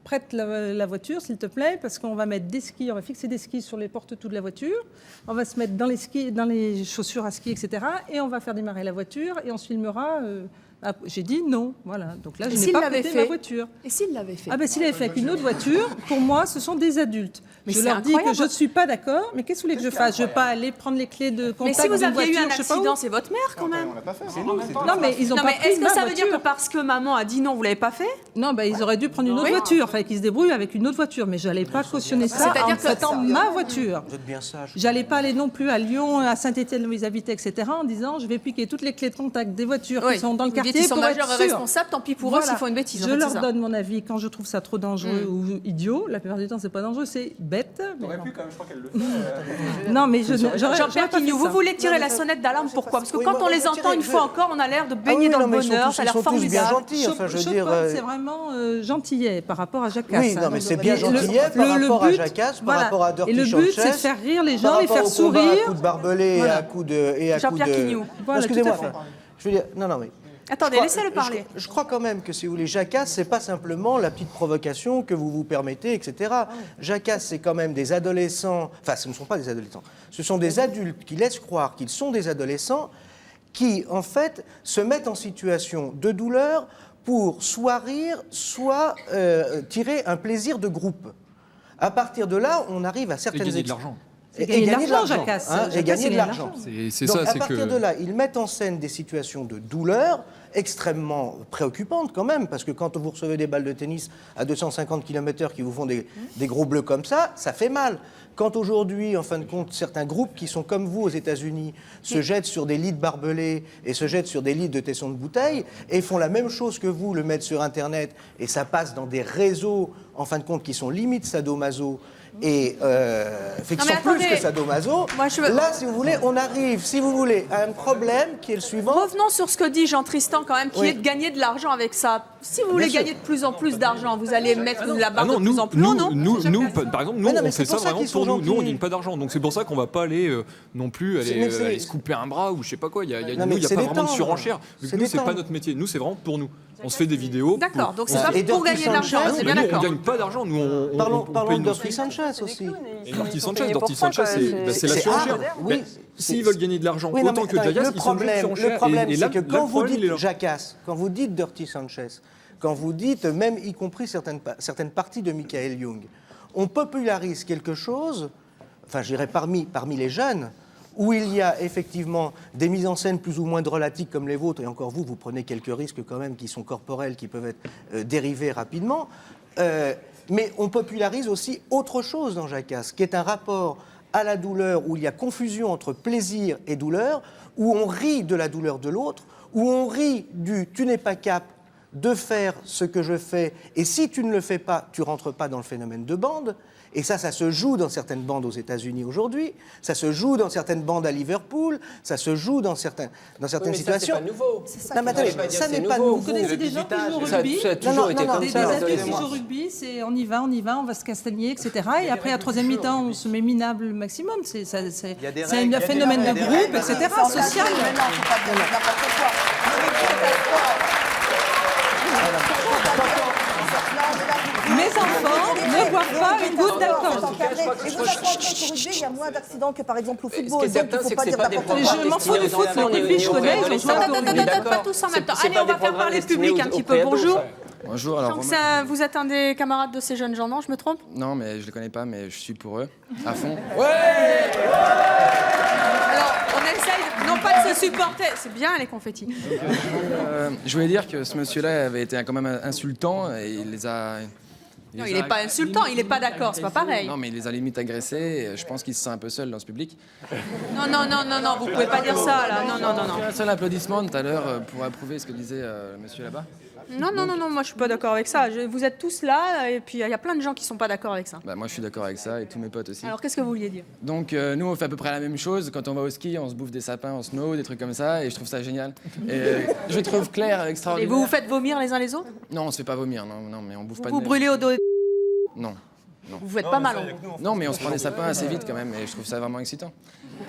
Prête la voiture, s'il te plaît, parce qu'on va mettre des skis, on va fixer des skis sur les porte-tout de la voiture, on va se mettre dans les chaussures à ski, etc. Et on va faire démarrer la voiture et on se filmera. J'ai dit non, voilà. Donc là, je n'ai pas prêté ma voiture. Et s'il l'avait fait? S'il avait fait avec une autre voiture, pour moi, ce sont des adultes. Mais je leur dis que je ne suis pas d'accord, mais qu'est-ce que vous voulez que je fasse? Je ne vais pas aller prendre les clés de contact. Mais si vous aviez eu un accident, c'est votre mère quand même. On l'a pas fait. Non, mais ils ont pas pris est-ce que ça veut dire voiture. que parce que maman a dit non, vous l'avez pas fait? Non, ils auraient dû prendre une autre voiture. Enfin, qu'ils se débrouillent avec une autre voiture. Mais je n'allais pas cautionner ça en prêtant ma voiture. Vous êtes bien sage. J'allais pas aller non plus à Lyon, à Saint-Étienne où ils habitaient, etc. en disant je vais piquer toutes les clés de contact des voitures qui sont dans le quartier. dites qu'ils sont pour être majeurs et sûr. responsables, tant pis pour eux Voilà. s'ils font une bêtise. en Je fait, leur c'est ça. donne mon avis quand je trouve ça trop dangereux ou idiot. La plupart du temps, c'est pas dangereux, c'est bête. T'aurais pu quand même, je crois qu'elle le fait. Non, mais Jean-Pierre Quignou, vous voulez tirer la sonnette d'alarme, pourquoi? Parce que quand on les entend une fois encore, on a l'air de baigner dans le bonheur, ça a l'air formidable. bien gentils, enfin, je veux dire... C'est vraiment gentillet par rapport à Jacasse. Oui, non, mais c'est bien gentillet par rapport à Jacasse, par rapport à Dirty Et le but, c'est de Sanchez, faire rire les par gens, les rapport faire au combat sourire. à coups de barbelé et à coups de... Jean-Pierre Quignou. Voilà, Excusez-moi, tout à fait. enfin, je veux dire... Non, mais... Attendez, laissez-le parler. Je crois quand même que, si vous voulez, Jacasse, c'est pas simplement la petite provocation que vous vous permettez, etc. Jacasse, c'est quand même des adolescents... Enfin, ce ne sont pas des adolescents. Ce sont des adultes qui laissent croire qu'ils sont des adolescents qui, en fait, se mettent en situation de douleur pour soit rire, soit tirer un plaisir de groupe. À partir de là, on arrive à certaines... Et gagner de l'argent. Et gagner de l'argent, Jacasse. Et gagner de l'argent. C'est Donc, ça, à c'est partir que... de là, ils mettent en scène des situations de douleur extrêmement préoccupantes quand même, parce que quand vous recevez des balles de tennis à 250 km/h qui vous font des gros bleus comme ça fait mal. Quand aujourd'hui, en fin de compte, certains groupes qui sont comme vous aux États-Unis se jettent sur des lits de barbelés et se jettent sur des lits de tessons de bouteilles et font la même chose que vous, le mettent sur Internet, et ça passe dans des réseaux, en fin de compte, qui sont limite sadomaso, et fait qu'ils sont plus que sadomaso. Là, si vous voulez, on arrive, si vous voulez, à un problème qui est le suivant. Revenons sur ce que dit Jean Tristan quand même, qui Oui. est de gagner de l'argent avec ça. Si vous voulez Bien sûr. gagner de plus en plus d'argent, vous allez mettre la barre non, de plus en plus. Non. par exemple, nous, Mais non, mais on fait c'est ça pour ça vraiment qu'ils sont pour nous. Nous, on gentils. gagne pas d'argent. Donc c'est pour ça qu'on va pas aller non plus aller se couper un bras ou je sais pas quoi. Il y a Non, pas mais c'est vraiment de détendre. surenchère. C'est Nous, c'est pas détendre. notre métier. Nous, c'est vraiment pour nous. On se fait des vidéos. D'accord, donc c'est Et pas pour Dirty gagner de l'argent, Sanchez, c'est bien Nous, on d'accord. gagne pas d'argent. Nous, on Parlons paye de nos Dirty Sanchez aussi. Et Dirty Sanchez, c'est la c'est surenchère. hard, oui. S'ils veulent gagner de l'argent Oui, non, autant mais que attendez, Jacasse, ils sont obligés de surenchère. le problème, Et c'est là, que le quand vous problème, il est dites là. Jacasse, quand vous dites Dirty Sanchez, quand vous dites, même y compris certaines parties de Michael Young, on popularise quelque chose, enfin je dirais parmi les jeunes, où il y a effectivement des mises en scène plus ou moins drôlatiques comme les vôtres, et encore vous prenez quelques risques quand même qui sont corporels, qui peuvent être dérivés rapidement, mais on popularise aussi autre chose dans Jacasse, qui est un rapport à la douleur, où il y a confusion entre plaisir et douleur, où on rit de la douleur de l'autre, où on rit du « tu n'es pas cap » de faire ce que je fais, et si tu ne le fais pas, tu rentres pas dans le phénomène de bande. Et ça se joue dans certaines bandes aux États-Unis aujourd'hui, ça se joue dans certaines bandes à Liverpool, ça se joue dans certaines situations. C'est pas nouveau. Non, mais attendez, ça n'est pas nouveau. Vous connaissez des gens qui jouent au Ça a rugby toujours été comme Des ça. adultes qui jouent au rugby, c'est on y va, on va se castagner, etc. Et après, à troisième mi-temps, on se met minable maximum. C'est un phénomène de groupe, etc., social. Mes enfants ne boivent pas une goutte d'alcool. Et vous apprendrez qu'au rugby, il y a moins d'accidents que par exemple au football. Ce qui est Donc il certain, ne faut c'est pas que dire c'est pas des n'importe programmes quoi. Je m'en fous du foot, le rugby, je connais, je joue au rugby. Pas tous en même temps. Allez, on va faire parler le public un petit peu. Bonjour. Bonjour, alors Donc ça, vous êtes un des camarades de ces jeunes gens, non? Je me trompe? non mais je les connais pas mais je suis pour eux à fond. Alors, on essaye, non pas de se supporter, c'est bien les confettis. Je voulais dire que ce monsieur-là avait été quand même insultant et il les a... Non, il n'est pas insultant, il n'est pas d'accord, c'est pas pareil. Non mais il les a limite agressés et je pense qu'il se sent un peu seul dans ce public. Non, vous pouvez pas dire ça là, non. Un seul applaudissement tout à l'heure pour approuver ce que disait le monsieur là-bas. Non, moi je suis pas d'accord avec ça. Vous êtes tous là et puis il y a plein de gens qui sont pas d'accord avec ça. Bah, moi je suis d'accord avec ça et tous mes potes aussi. Alors qu'est-ce que vous vouliez dire? Donc nous on fait à peu près la même chose, quand on va au ski on se bouffe des sapins en snow, des trucs comme ça et je trouve ça génial. Et je trouve Claire Et extraordinaire. vous vous faites vomir les uns les autres? Non on se fait pas vomir, non mais on bouffe pas de Vous neige. brûlez au dos? Non. Vous vous faites pas mal en gros. Non, mais on se prend des sapins assez vite quand même, et je trouve ça vraiment excitant.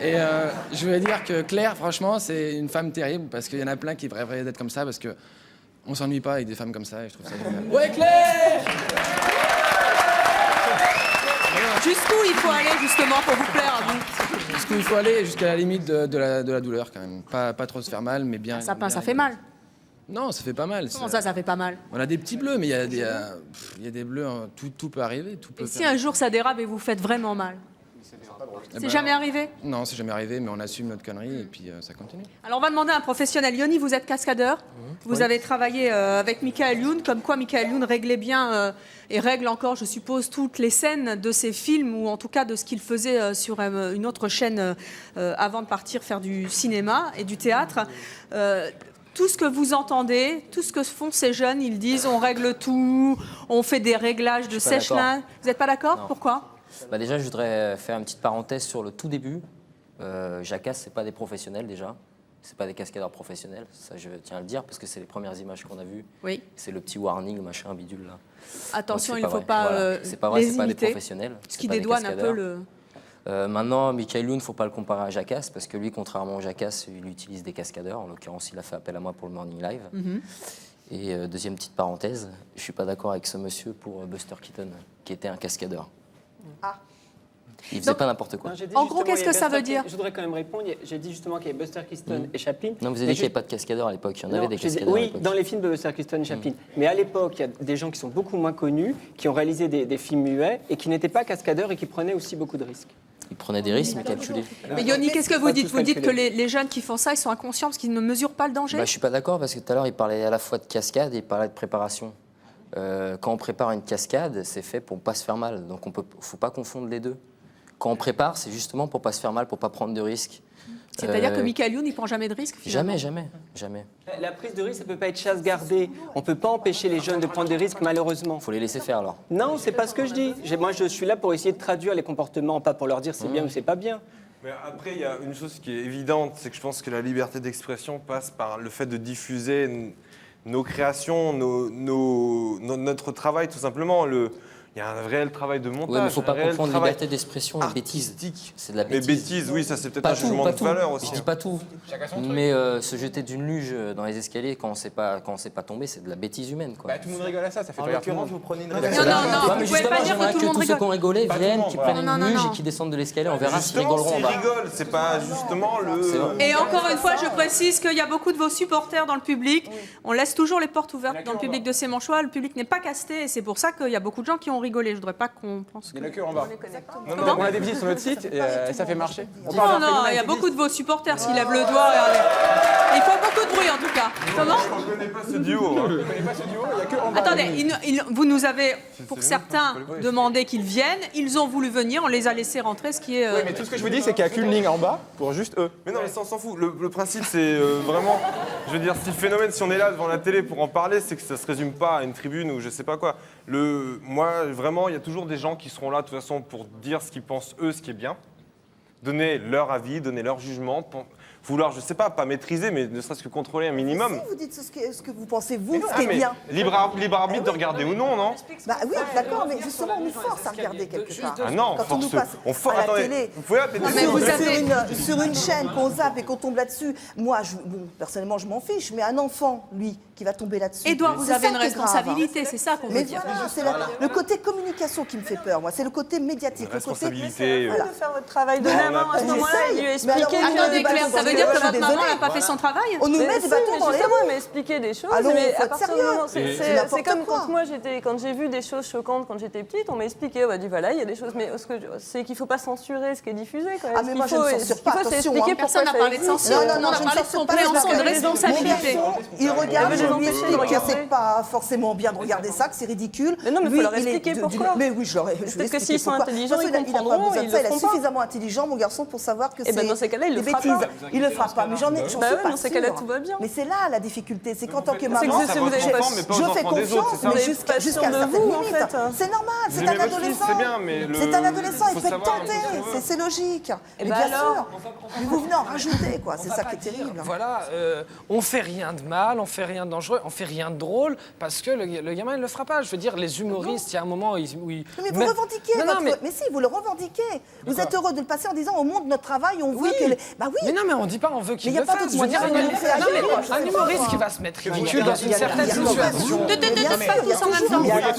Et je voulais dire que Claire, franchement, c'est une femme terrible, parce qu'il y en a plein qui rêveraient d'être comme ça, parce que on s'ennuie pas avec des femmes comme ça, et je trouve ça génial. Ouais, Claire! Jusqu'où il faut aller justement pour vous plaire à vous? Jusqu'où il faut aller, jusqu'à la limite de la douleur quand même. Pas trop se faire mal, mais bien. Un sapin, bien ça fait mal. Non, ça fait pas mal. Comment ça fait pas mal? On a des petits bleus, mais il y a des bleus, hein, tout peut arriver. Tout peut Et si un jour ça dérape et vous faites vraiment mal? C'est jamais arrivé? Non, c'est jamais arrivé, mais on assume notre connerie et puis ça continue. Alors on va demander à un professionnel. Yoni, vous êtes cascadeur. Vous avez travaillé avec Michael Youn, comme quoi Michael Youn réglait bien et règle encore, je suppose, toutes les scènes de ses films, ou en tout cas de ce qu'il faisait sur une autre chaîne avant de partir faire du cinéma et du théâtre. tout ce que vous entendez, tout ce que font ces jeunes, ils disent on règle tout, on fait des réglages de sèche-linge. Vous n'êtes pas d'accord? Pourquoi? Déjà, je voudrais faire une petite parenthèse sur le tout début. Jacasse, c'est pas des professionnels déjà. C'est pas des cascadeurs professionnels, ça je tiens à le dire, parce que c'est les premières images qu'on a vues. Oui. C'est le petit warning, machin, bidule là. Attention, Donc, il ne faut vrai. pas Voilà. C'est pas vrai, c'est pas des imiter. professionnels. Ce qui c'est pas des dédouane un peu cascadeurs. le... Maintenant, Michael Youn, il ne faut pas le comparer à Jacasse, parce que lui, contrairement à Jacasse, il utilise des cascadeurs. En l'occurrence, il a fait appel à moi pour le Morning Live. Mhm. Et deuxième petite parenthèse, je ne suis pas d'accord avec ce monsieur pour Buster Keaton, qui était un cascadeur. Ah. Il faisait pas n'importe quoi. Non, j'ai dit En gros, justement, qu'est-ce il y a que ça veut Buster dire? Je voudrais quand même répondre. J'ai dit justement qu'il y avait Buster Keaton et Chaplin. Non, vous avez dit qu'il n'y avait pas de cascadeurs à l'époque. Il y en avait Non, des j'ai dit- cascadeurs à Oui, l'époque. dans les films de Buster Keaton et Chaplin. Mais à l'époque, il y a des gens qui sont beaucoup moins connus, qui ont réalisé des films muets et qui n'étaient pas cascadeurs et qui prenaient aussi beaucoup de risques. Ils prenaient des risques, mais calculés. Mais Yoni, qu'est-ce que vous Pas dites? tous Vous dites que calculés. les jeunes qui font ça, ils sont inconscients parce qu'ils ne mesurent pas le danger? Je suis pas d'accord, parce que tout à l'heure, il parlait à la fois de cascade et il parlait de préparation. Quand on prépare une cascade, c'est fait pour ne pas se faire mal. Donc il ne faut pas confondre les deux. Quand on prépare, c'est justement pour ne pas se faire mal, pour ne pas prendre de risques. C'est-à-dire que Michael Youn, il ne prend jamais de risque finalement. Jamais. La prise de risque, ça ne peut pas être chasse gardée. On ne peut pas empêcher les jeunes de prendre des risques, malheureusement. Il faut les laisser faire alors. Non, c'est pas ce que je dis. Moi, je suis là pour essayer de traduire les comportements, pas pour leur dire c'est bien ou c'est pas bien. Mais après, il y a une chose qui est évidente, c'est que je pense que la liberté d'expression passe par le fait de diffuser nos créations, notre travail, tout simplement. Il y a un réel travail de montage. Oui, mais il ne faut pas un réel confondre travail liberté d'expression et bêtise. C'est de la Mais bêtise. bêtise, oui, ça c'est peut-être Pas un tout, jugement pas de tout. valeur aussi. Je dis pas tout. Mais se jeter d'une luge dans les escaliers quand on sait pas tomber, c'est de la bêtise humaine, quoi. Tout le monde rigole à ça, ça fait En rire tout le l'occurrence, monde. vous prenez une Non, vous pouvez pas dire que tout le monde tous ceux rigole. qui ont rigolé Pas tout viennent, le monde, qui voilà. prennent Non, une non, luge non. et qui descendent de l'escalier, on verra s'ils Justement, rigoleront en s'ils bas. rigolent, c'est pas justement le... Et encore une fois, je précise qu'il y a beaucoup de vos supporters dans le public. On laisse toujours les portes ouvertes dans le public de ces manchois. Le public n'est pas casté et c'est pour ça qu'il y a beaucoup de gens qui ont rigolé. Je voudrais pas qu'on pense Il y en a que en bas. Comment On a des visites sur notre site et ça fait marcher. On Non, parle d'un non, phénomène il y a qui beaucoup de vos supporters s'ils lèvent le doigt. Regardez. Il faut beaucoup de bruit en tout cas. Comment? Je ne connais pas ce duo. hein. Je connais pas ce duo, il y a que en bas. Attendez, vous nous avez, pour certains, demandé qu'ils viennent. Ils ont voulu venir, on les a laissés rentrer, ce qui est... Oui, mais tout ce que je vous dis, c'est qu'il n'y a qu'une ligne en bas pour juste eux. Mais non, mais ça, on s'en fout. Le principe, c'est vraiment... Je veux dire, si le phénomène, si on est là devant la télé pour en parler, c'est que ça se résume pas à une tribune ou je sais pas quoi. Moi, vraiment, il y a toujours des gens qui seront là, de toute façon, pour dire ce qu'ils pensent, eux, ce qui est bien. Donner leur avis, donner leur jugement. Vouloir, je sais pas maîtriser, mais ne serait-ce que contrôler un minimum. Si vous dites ce que vous pensez, vous, Mais ce non, qui est mais bien. Libre arbitre de regarder ou non, non? Bah oui, d'accord, mais justement, on nous force à regarder quelque part. Ah non, Quand on nous passe on force. à la Attendez, télé. vous pouvez appeler Non, des mais sourds. sur une chaîne qu'on zappe et qu'on tombe là-dessus, moi, personnellement, je m'en fiche, mais un enfant, lui, qui va tomber là-dessus. Édouard, vous c'est avez ça une qui est grave. responsabilité, c'est ça qu'on veut Mais dire. voilà, c'est le côté communication qui me fait peur, moi. C'est le côté médiatique. Une responsabilité. Voilà. De faire votre travail de maman à ce moment-là et lui expliquer. Attendez Claire, ça veut dire que votre maman n'a pas fait son travail? On nous met Mais des si, bâtons mais dans les justement, roues. elle m'a expliqué des choses. Allons, mais faut à être partir du sérieux. moment, C'est c'est n'importe comme quoi. quand j'ai vu des choses choquantes quand j'étais petite, on m'a expliqué, on m'a dit voilà, il y a des choses, mais c'est qu'il faut pas censurer ce qui est diffusé. Quand même. Ah mais moi je ne censure pas, Il faut attention. s'expliquer hein. pourquoi Personne n'a ça parlé de existe. censure, Non, on non, a je ne parlé de censure pas, compréhension, parce de que responsabilité. mon garçon, il regarde, Elle je veut lui les empêcher de explique que regarder. c'est pas forcément bien de regarder ça, que c'est ridicule. Mais non, mais il Lui, faut leur il est expliquer de- pourquoi. Mais oui, je leur ai Peut-être expliqué que s'ils sont pourquoi. intelligents, De toute façon, ils il n'a pas comprendront, besoin de ils ça. le Il est feront pas. suffisamment intelligent, mon garçon, pour savoir que Eh ben, dans ces cas-là, il des le fera bêtises. pas. Il le fera pas, mais j'en suis Bah ouais, pas dans ces cas-là, sûre. tout va bien. Mais c'est là la difficulté, c'est qu'en tant que C'est maman, que si vous avez pas- je fais confiance, mais jusqu'à pas sûr une de certaine vous, en limite. fait, hein. C'est normal, Vous c'est aimez un votre fils, adolescent. c'est bien, mais C'est un adolescent, il faut peut être savoir tenté, un petit peu. c'est logique. Mais ben bien alors sûr, mais vous venez en rajouter, quoi. C'est ça qui est terrible. Voilà, on fait rien de mal, on fait rien de dangereux, on fait rien de drôle parce que le gamin il le fera pas. Je veux dire, les humoristes, il y a un moment où ils Mais vous revendiquez Non, non, votre... mais si, vous le revendiquez. Vous êtes heureux de le passer en disant au monde de notre travail, on veut que... Bah oui. Mais non, mais on dit pas on veut qu'il Mais y a le pas fasse. d'autre Je veux dire, moyen de le faire. non, mais Moi, je un sais humoriste pas. qui va se mettre ridicule dans une certaine situation.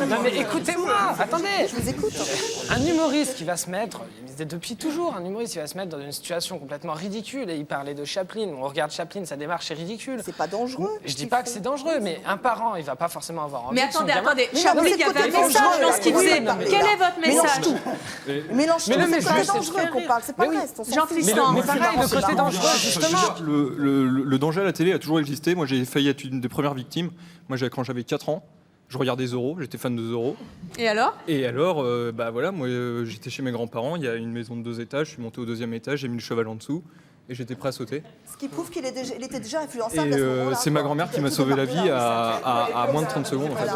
Non mais écoutez-moi, attendez. Je vous écoute. Un humoriste qui va se mettre, depuis toujours, un humoriste qui va se mettre dans une situation complètement ridicule. Et il parlait de Chaplin. On regarde Chaplin, sa démarche est ridicule. C'est pas dangereux. Je dis pas que c'est dangereux, mais un parent, il va pas forcément avoir envie. Mais que son attendez, gamin- attendez. Mais Chaplin, non, mais il y avait un c'est le côté message dans ce qu'il dangereux, faisait. là. Quel est votre Mélange message? tout. Mélange tout. Mais le C'est pas message, dangereux qu'on parle, c'est pas Mais oui. vrai. on s'en Jean fout. Tristan. Mais pareil, le côté dangereux, justement. Le danger à la télé a toujours existé. Moi, j'ai failli être une des premières victimes. Moi, quand j'avais 4 ans, je regardais Zorro, j'étais fan de Zorro. Et alors? Et alors, bah voilà, moi, j'étais chez mes grands-parents, il y a une maison de 2 étages, je suis monté au 2e étage, j'ai mis le cheval en dessous. et j'étais prêt à sauter. Ce qui prouve qu'il était déjà Et influençable à ce moment-là. c'est ma grand-mère qui m'a sauvé la vie à moins de 30 secondes en fait.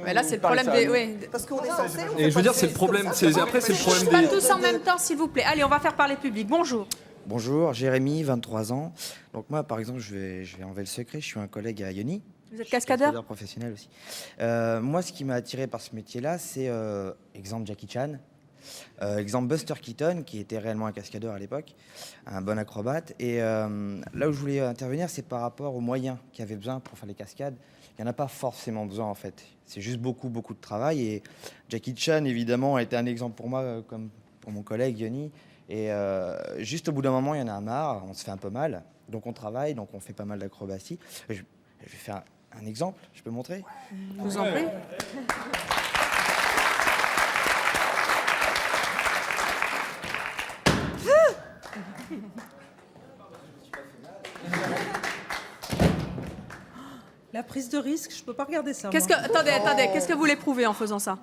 Mais là, c'est le problème des. Oui. Parce qu'on est censé. Et je veux dire, c'est le problème. Après, c'est le problème Pas des. tous en même temps, s'il vous plaît. Allez, on va faire parler public. Bonjour. Bonjour, Jérémy, 23 ans. Donc moi, par exemple, je vais enlever le secret. Je suis un collègue à Yoni. Vous êtes cascadeur ? Cascadeur professionnel aussi. Moi, ce qui m'a attiré par ce métier-là, c'est exemple Jackie Chan, exemple Buster Keaton, qui était réellement un cascadeur à l'époque, un bon acrobate. Et là où je voulais intervenir, c'est par rapport aux moyens qu'il y avait besoin pour faire les cascades. Il n'y en a pas forcément besoin, en fait. C'est juste beaucoup de travail. Et Jackie Chan, évidemment, a été un exemple pour moi, comme pour mon collègue Yoni. Et juste au bout d'un moment, il y en a marre, on se fait un peu mal. Donc on travaille, donc on fait pas mal d'acrobatie. Je vais faire un exemple, je peux montrer ? Je vous en prie. La prise de risque, je peux pas regarder ça. Qu'est-ce que, attendez, qu'est-ce que vous voulez prouver en faisant ça ?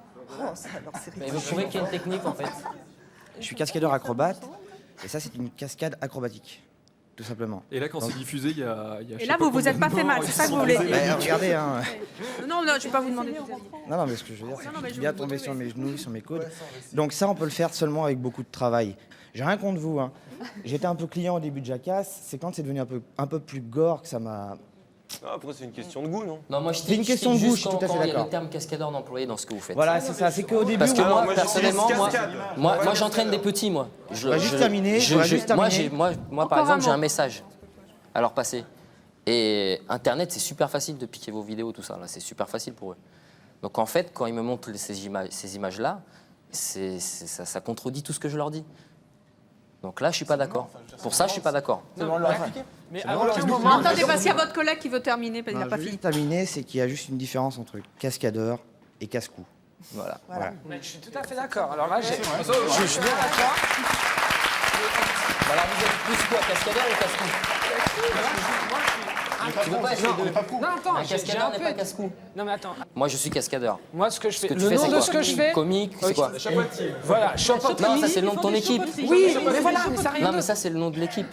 Mais vous prouvez qu'il y a une technique en fait. Je suis cascadeur acrobate, et ça c'est une cascade acrobatique, tout simplement. Et là, quand c'est diffusé, il y a Et là, vous vous êtes pas fait mal, c'est ça que vous voulez dire ? Regardez, hein. Non, je ne vais pas vous demander. Non, mais ce que je veux dire, c'est que je suis bien tombé sur mes genoux, sur mes coudes. Donc ça, on peut le faire seulement avec beaucoup de travail. J'ai rien contre vous, hein. J'étais un peu client au début de Jackass, c'est quand c'est devenu un peu plus gore que ça m'a... Après, c'est une question de goût, non? Non, moi, C'est une question de goût, je suis tout à fait quand il y a d'accord. le terme cascadeur d'employé dans ce que vous faites. Voilà, c'est ça, c'est qu'au début... Parce que moi, moi, personnellement, moi j'entraîne des petits, moi. On va juste terminer, Moi, par exemple, j'ai un message à leur passer. Et Internet, c'est super facile de piquer vos vidéos, tout ça. Là, c'est super facile pour eux. Donc, en fait, quand ils me montrent ces images-là, ça contredit tout ce que je leur dis. Donc là, je suis pas d'accord. Pour ça, je suis pas d'accord. Mais à aucun moment... Attendez, parce qu'il y a votre collègue qui veut terminer, parce qu'il n'a pas fini. Terminer, c'est qu'il y a juste une différence entre cascadeur et casse-cou. Voilà. Mais je suis tout à fait d'accord. Alors là, je suis bien d'accord. Alors vous êtes plus quoi, cascadeur ou casse-cou? Tu veux pas essayer de... Non, attends, un cascadeur n'est pas casse-cou. Non, mais attends. Moi, je suis cascadeur. Moi, ce que je fais, Ce que tu le fais, nom c'est de quoi? ce que je fais. Comique, c'est quoi? Voilà, chapeauterie. Non, ça c'est le nom de ton équipe. Oui, mais voilà, mais ça rien. Non, mais ça c'est le nom de l'équipe.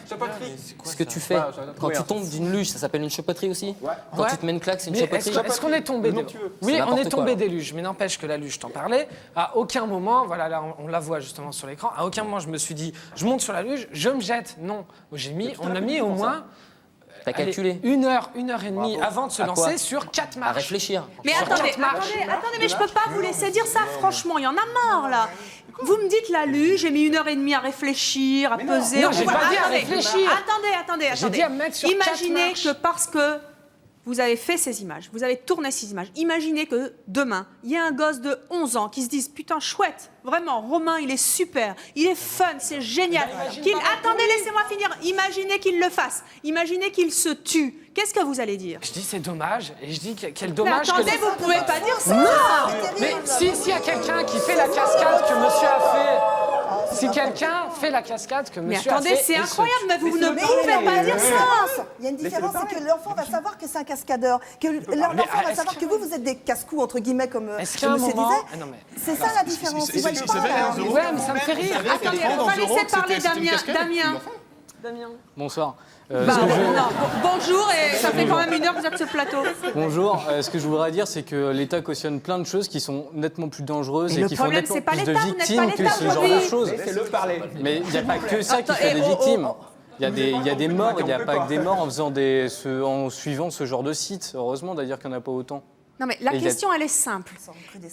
Ce que tu fais quand tu tombes d'une luge, ça s'appelle une chapeauterie aussi. Quand tu te mets une claque, c'est une chapeauterie. Est-ce qu'on est tombé des... Oui, on est tombé des luges, mais n'empêche que la luge, je t'en parlais. À aucun moment, voilà, là, on la voit justement sur l'écran. À aucun moment, je me suis dit, je monte sur la luge, je me jette. Non, on a mis au moins. T'as calculé? Une heure et demie avant de se lancer sur 4 marches. À réfléchir. Mais attendez, mais je peux pas vous laisser dire ça, franchement, il y en a marre là. Vous me dites la luge, j'ai mis 1h30 à réfléchir, à peser. Non, j'ai pas dit à réfléchir. Attendez. J'ai dit à mettre sur 4 Imaginez marches. que parce que vous avez fait ces images, vous avez tourné ces images, imaginez que demain, il y a un gosse de 11 ans qui se dise « Putain, chouette, vraiment, Romain, il est super, il est fun, c'est génial. » Attendez, laissez-moi finir. Imaginez qu'il le fasse. Imaginez qu'il se tue. Qu'est-ce que vous allez dire? Je dis c'est dommage, et je dis quel dommage. Mais attendez, vous pouvez pas dire ça. Non. Mais s'il y a quelqu'un qui fait la cascade que monsieur a fait, si quelqu'un fait la cascade que monsieur a fait... Mais attendez, c'est incroyable, mais vous ne pouvez pas dire ça. Il y a une différence, c'est que l'enfant va savoir que c'est un cascadeur, que l'enfant va savoir que vous êtes des casse-cous, entre guillemets, comme monsieur disait. C'est ça la différence. Ils voient pas, là. Ouais, mais ça me fait rire. Attendez, on va laisser parler Damien. Bonsoir. Bonjour, et ça fait quand même 1 heure que vous êtes sur ce plateau. Bonjour. Ce que je voudrais dire, c'est que l'État cautionne plein de choses qui sont nettement plus dangereuses et qui font nettement plus de victimes que ce genre de choses. Mais il n'y a pas que ça qui fait des victimes. Il y a des morts, il n'y a pas que des morts en suivant ce genre de site. Heureusement d'ailleurs qu'il n'y en a pas autant. Non mais la question, elle est simple.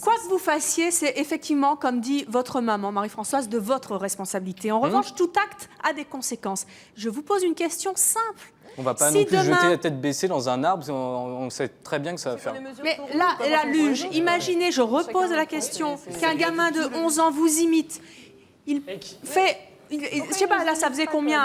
Quoi que vous fassiez, c'est effectivement, comme dit votre maman, Marie-Françoise, de votre responsabilité. En revanche, tout acte a des conséquences. Je vous pose une question simple. On ne va pas non plus jeter la tête baissée dans un arbre, on sait très bien que ça va faire... Mais là, la luge, imaginez, je repose la question, qu'un gamin de 11 ans vous imite. Il fait... Je sais pas, là, ça faisait combien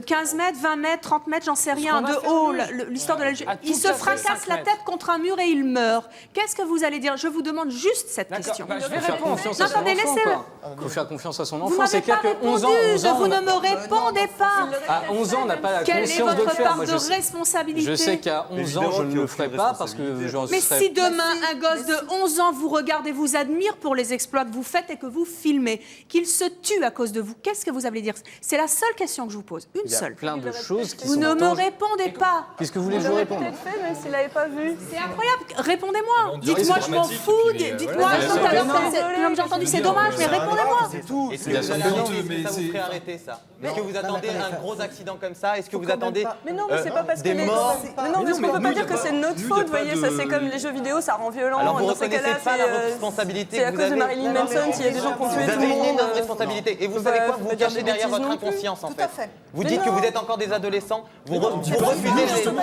15 mètres, 20 mètres, 30 mètres, j'en sais rien, de haut, l'histoire de la luge. Il se fracasse la tête contre un mur et il meurt. Qu'est-ce que vous allez dire? Je vous demande juste cette question. Je vais faire confiance à son enfant. Il faut faire confiance à son enfant. Vous n'avez pas répondu, vous ne me répondez pas. À 11 ans, on n'a pas la Quelle conscience est de le votre faire. part Moi, de responsabilité? Je sais qu'à 11 ans, je ne le ferai pas parce que j'en serais... Mais si demain, un gosse de 11 ans vous regarde et vous admire pour les exploits que vous faites et que vous filmez, qu'il se tue à cause de vous, qu'est-ce que vous vous avez à dire. C'est la seule question que je vous pose, une Il y a seule. plein de choses qui Vous sont ne me dangereuses. répondez pas. Qu'est-ce que vous voulez que je vous réponde? peut-être fait, même s'il n'avait pas vu. C'est incroyable. Répondez-moi. dirait Dites-moi, que je c'est m'en dramatique, fous. et puis, Dites-moi, voilà. tout à l'heure, Désolée, j'ai entendu, c'est dommage, mais répondez-moi. C'est tout. Est-ce que Il y a vous son attendez, but, est-ce que ça vous ferait arrêter ça? Est-ce que vous attendez un gros accident comme ça? Est-ce que vous attendez Mais non, mais c'est pas parce que des morts? Mais non, parce qu'on peut pas dire que c'est notre faute, vous voyez, ça c'est comme les jeux vidéo, ça rend violent. Alors vous Dans ces reconnaissez cas-là, pas la c'est responsabilité c'est à que vous cause de avez? Marilyn Manson, s'il y a des gens qui ont tué Vous tout avez le une monde. énorme responsabilité. Et vous savez quoi? Vous vous cachez derrière votre inconscience en fait. Vous dites que vous êtes encore des adolescents. Vous refusez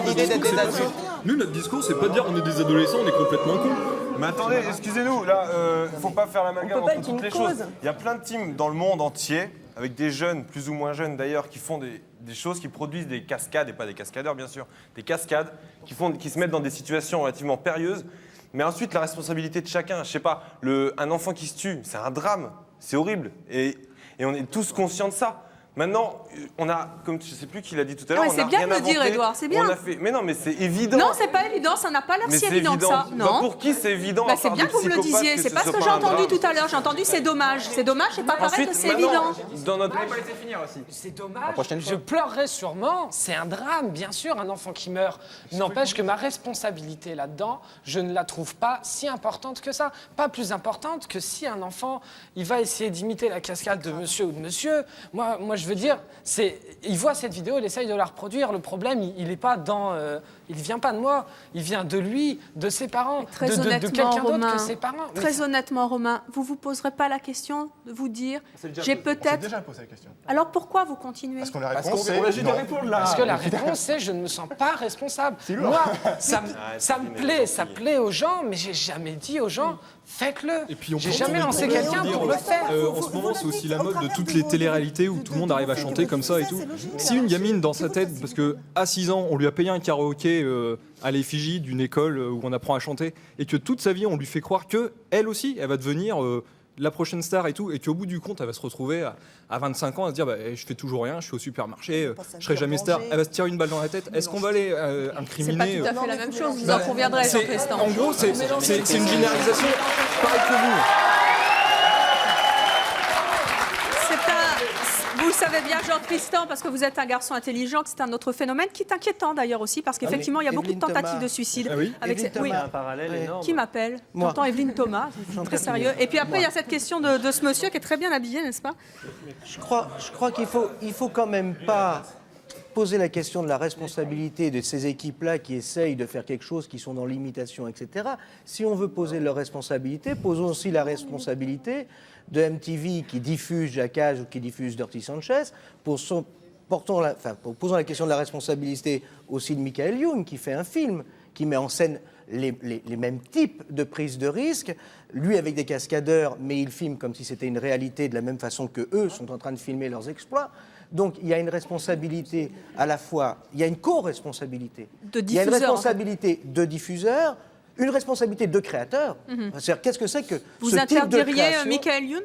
l'idée d'être des adultes. Nous, notre discours, c'est pas de dire on est des adolescents, on est complètement cons. Mais attendez, excusez-nous, là, faut pas faire l'amalgame On peut pas entre être toutes une les cause. choses. Il y a plein de teams dans le monde entier, avec des jeunes, plus ou moins jeunes d'ailleurs, qui font des choses, qui produisent des cascades, et pas des cascadeurs bien sûr, des cascades, qui se mettent dans des situations relativement périlleuses. Mais ensuite, la responsabilité de chacun, je sais pas, un enfant qui se tue, c'est un drame, c'est horrible. Et on est tous conscients de ça. Maintenant, on a, comme je sais plus qui l'a dit tout à l'heure, Ouais, on c'est a bien rien de le dire, inventé, Édouard, c'est bien. on a fait... Mais non, mais c'est évident. Non, c'est pas évident, ça n'a pas l'air Mais si c'est évident que ça. Bah, Non. pour qui c'est évident Bah, à c'est part bien des que vous me le psychopathes disiez, c'est pas ce que soit j'ai un entendu drame. tout à l'heure. J'ai entendu c'est dommage. C'est dommage, c'est pas pareil que c'est maintenant, évident. Dans notre... C'est dommage. Je pleurerai sûrement. C'est un drame, bien sûr, un enfant qui meurt. N'empêche que ma responsabilité là-dedans, je ne la trouve pas si importante que ça. Pas plus importante que si un enfant, il va essayer d'imiter la cascade de monsieur ou de monsieur. Moi, je veux dire, il voit cette vidéo, il essaye de la reproduire. Le problème, il est pas dans... il vient pas de moi, il vient de lui, de ses parents, Très de honnêtement, quelqu'un d'autre Romain, que ses parents. Mais très honnêtement, Romain, vous vous poserez pas la question de vous dire, j'ai On s'est peut-être. déjà posé la question. Alors pourquoi vous continuez? Parce qu'on la réponse, c'est non. Parce que la réponse, c'est je ne me sens pas responsable. Moi, ça me plaît aux gens, mais j'ai jamais dit aux gens, faites-le. J'ai jamais lancé quelqu'un pour le faire. En ce moment, c'est aussi la mode de toutes les téléréalités où tout le monde arrive à chanter comme ça et tout. Si une gamine dans sa tête, parce que à 6 ans, on lui a payé un karaoké à l'effigie d'une école où on apprend à chanter, et que toute sa vie, on lui fait croire que elle aussi, elle va devenir la prochaine star et tout, et qu'au bout du compte, elle va se retrouver à 25 ans à se dire bah, je fais toujours rien, je suis au supermarché, je serai jamais star. Elle va se tirer une balle dans la tête. Est-ce qu'on va aller incriminer C'est pas tout à fait la même chose, vous en conviendrez, Jean-Christophe. En gros, c'est une généralisation pareille que vous. Vous le savez bien, Jean-Christophe, parce que vous êtes un garçon intelligent, que c'est un autre phénomène qui est inquiétant d'ailleurs aussi, parce qu'effectivement, il y a beaucoup de tentatives de suicide. Ah oui avec Evelyne Thomas. Un parallèle énorme. Qui m'appelle? Moi. J'entends Evelyne Thomas, très sérieux. Et puis après, il y a cette question de ce monsieur qui est très bien habillé, n'est-ce pas? Je crois qu'il faut quand même pas poser la question de la responsabilité de ces équipes-là qui essayent de faire quelque chose, qui sont dans l'imitation, etc. Si on veut poser leur responsabilité, posons aussi la responsabilité de MTV qui diffuse Jackass ou qui diffuse Dirty Sanchez, posons la question de la responsabilité aussi de Michael Youn qui fait un film, qui met en scène les mêmes types de prise de risque, lui avec des cascadeurs, mais il filme comme si c'était une réalité de la même façon que eux sont en train de filmer leurs exploits. Donc il y a une responsabilité à la fois, il y a une co-responsabilité. Il y a une responsabilité de diffuseur, une responsabilité de créateur. C'est-à-dire, qu'est-ce que c'est que vous ce type de interdiriez création... Michael Youn?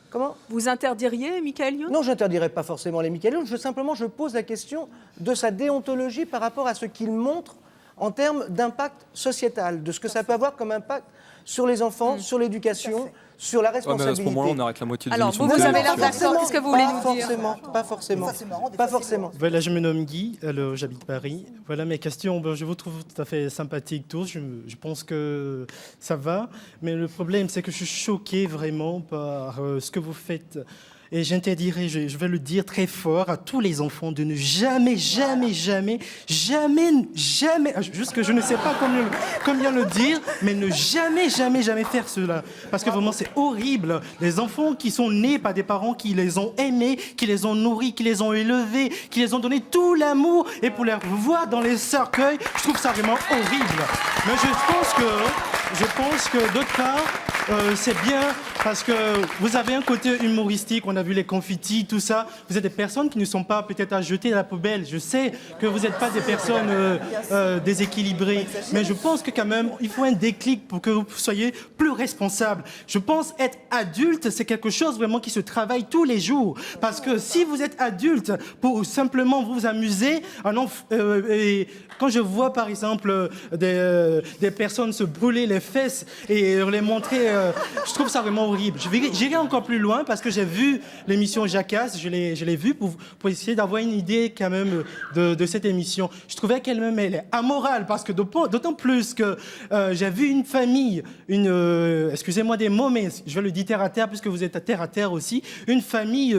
Comment? Vous interdiriez Michael Youn? Non, je n'interdirais pas forcément les Michael Youn. Je pose la question de sa déontologie par rapport à ce qu'il montre en termes d'impact sociétal, de ce que ça peut avoir comme impact sur les enfants, sur l'éducation, sur la responsabilité. À ce moment-là, on arrête la moitié des Alors, émissions vous de avez télé. l'air d'accord. Qu'est-ce que vous voulez nous dire? Pas forcément. Voilà, je me nomme Guy, alors j'habite Paris. Voilà mes questions. Bon, je vous trouve tout à fait sympathiques tous. Je pense que ça va. Mais le problème, c'est que je suis choqué vraiment par ce que vous faites. Et j'interdirais, je vais le dire très fort à tous les enfants de ne jamais, juste que je ne sais pas combien le dire, mais ne jamais faire cela. Parce que vraiment, c'est horrible. Les enfants qui sont nés par des parents qui les ont aimés, qui les ont nourris, qui les ont élevés, qui les ont donné tout l'amour, et pour les voir dans les cercueils, je trouve ça vraiment horrible. Mais je pense que d'autre part, c'est bien parce que vous avez un côté humoristique, on a vu les confettis, tout ça. Vous êtes des personnes qui ne sont pas peut-être à jeter à la poubelle. Je sais que vous n'êtes pas des personnes déséquilibrées, mais je pense que quand même, il faut un déclic pour que vous soyez plus responsables. Je pense être adulte, c'est quelque chose vraiment qui se travaille tous les jours. Parce que si vous êtes adulte pour simplement vous amuser, et quand je vois par exemple des personnes se brûler les fesses et les montrer je trouve ça vraiment horrible. J'irai encore plus loin parce que j'ai vu l'émission Jackass, je l'ai vue pour essayer d'avoir une idée quand même de cette émission. Je trouvais qu'elle-même, elle est amorale parce que d'autant plus que j'ai vu une famille, excusez-moi des mots, mais je vais le dire terre à terre puisque vous êtes à terre aussi, une famille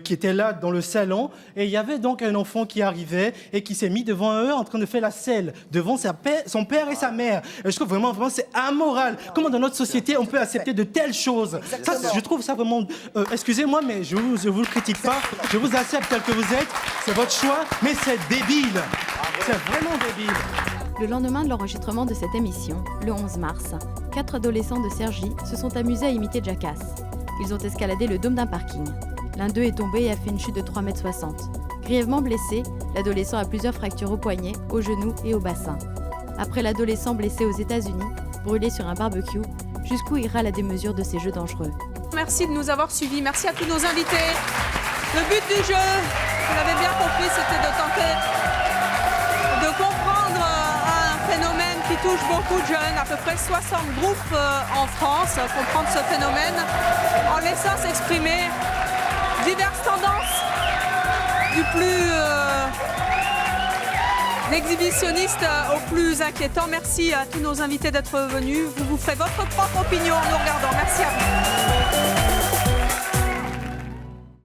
qui était là dans le salon et il y avait donc un enfant qui arrivait et qui s'est mis devant eux en train de faire la selle, devant son père et sa mère. Et je trouve vraiment c'est amoral. Comment dans notre société on peut accepter de telles choses? Ça, je trouve ça vraiment... excusez-moi, mais je vous critique pas. Je vous accepte tel que vous êtes. C'est votre choix, mais c'est débile. C'est vraiment débile. Le lendemain de l'enregistrement de cette émission, le 11 mars, 4 adolescents de Cergy se sont amusés à imiter Jackass. Ils ont escaladé le dôme d'un parking. L'un d'eux est tombé et a fait une chute de 3,60 m. Grièvement blessé, l'adolescent a plusieurs fractures au poignet, au genou et au bassin. Après l'adolescent blessé aux États-Unis, brûlé sur un barbecue, jusqu'où ira la démesure de ces jeux dangereux. Merci de nous avoir suivis. Merci à tous nos invités. Le but du jeu, vous l'avez bien compris, c'était de tenter de comprendre un phénomène qui touche beaucoup de jeunes, à peu près 60 groupes en France, comprendre ce phénomène en laissant s'exprimer diverses tendances, du plus exhibitionniste au plus inquiétant. Merci à tous nos invités d'être venus. Vous vous ferez votre propre opinion en nous regardant. Merci à vous.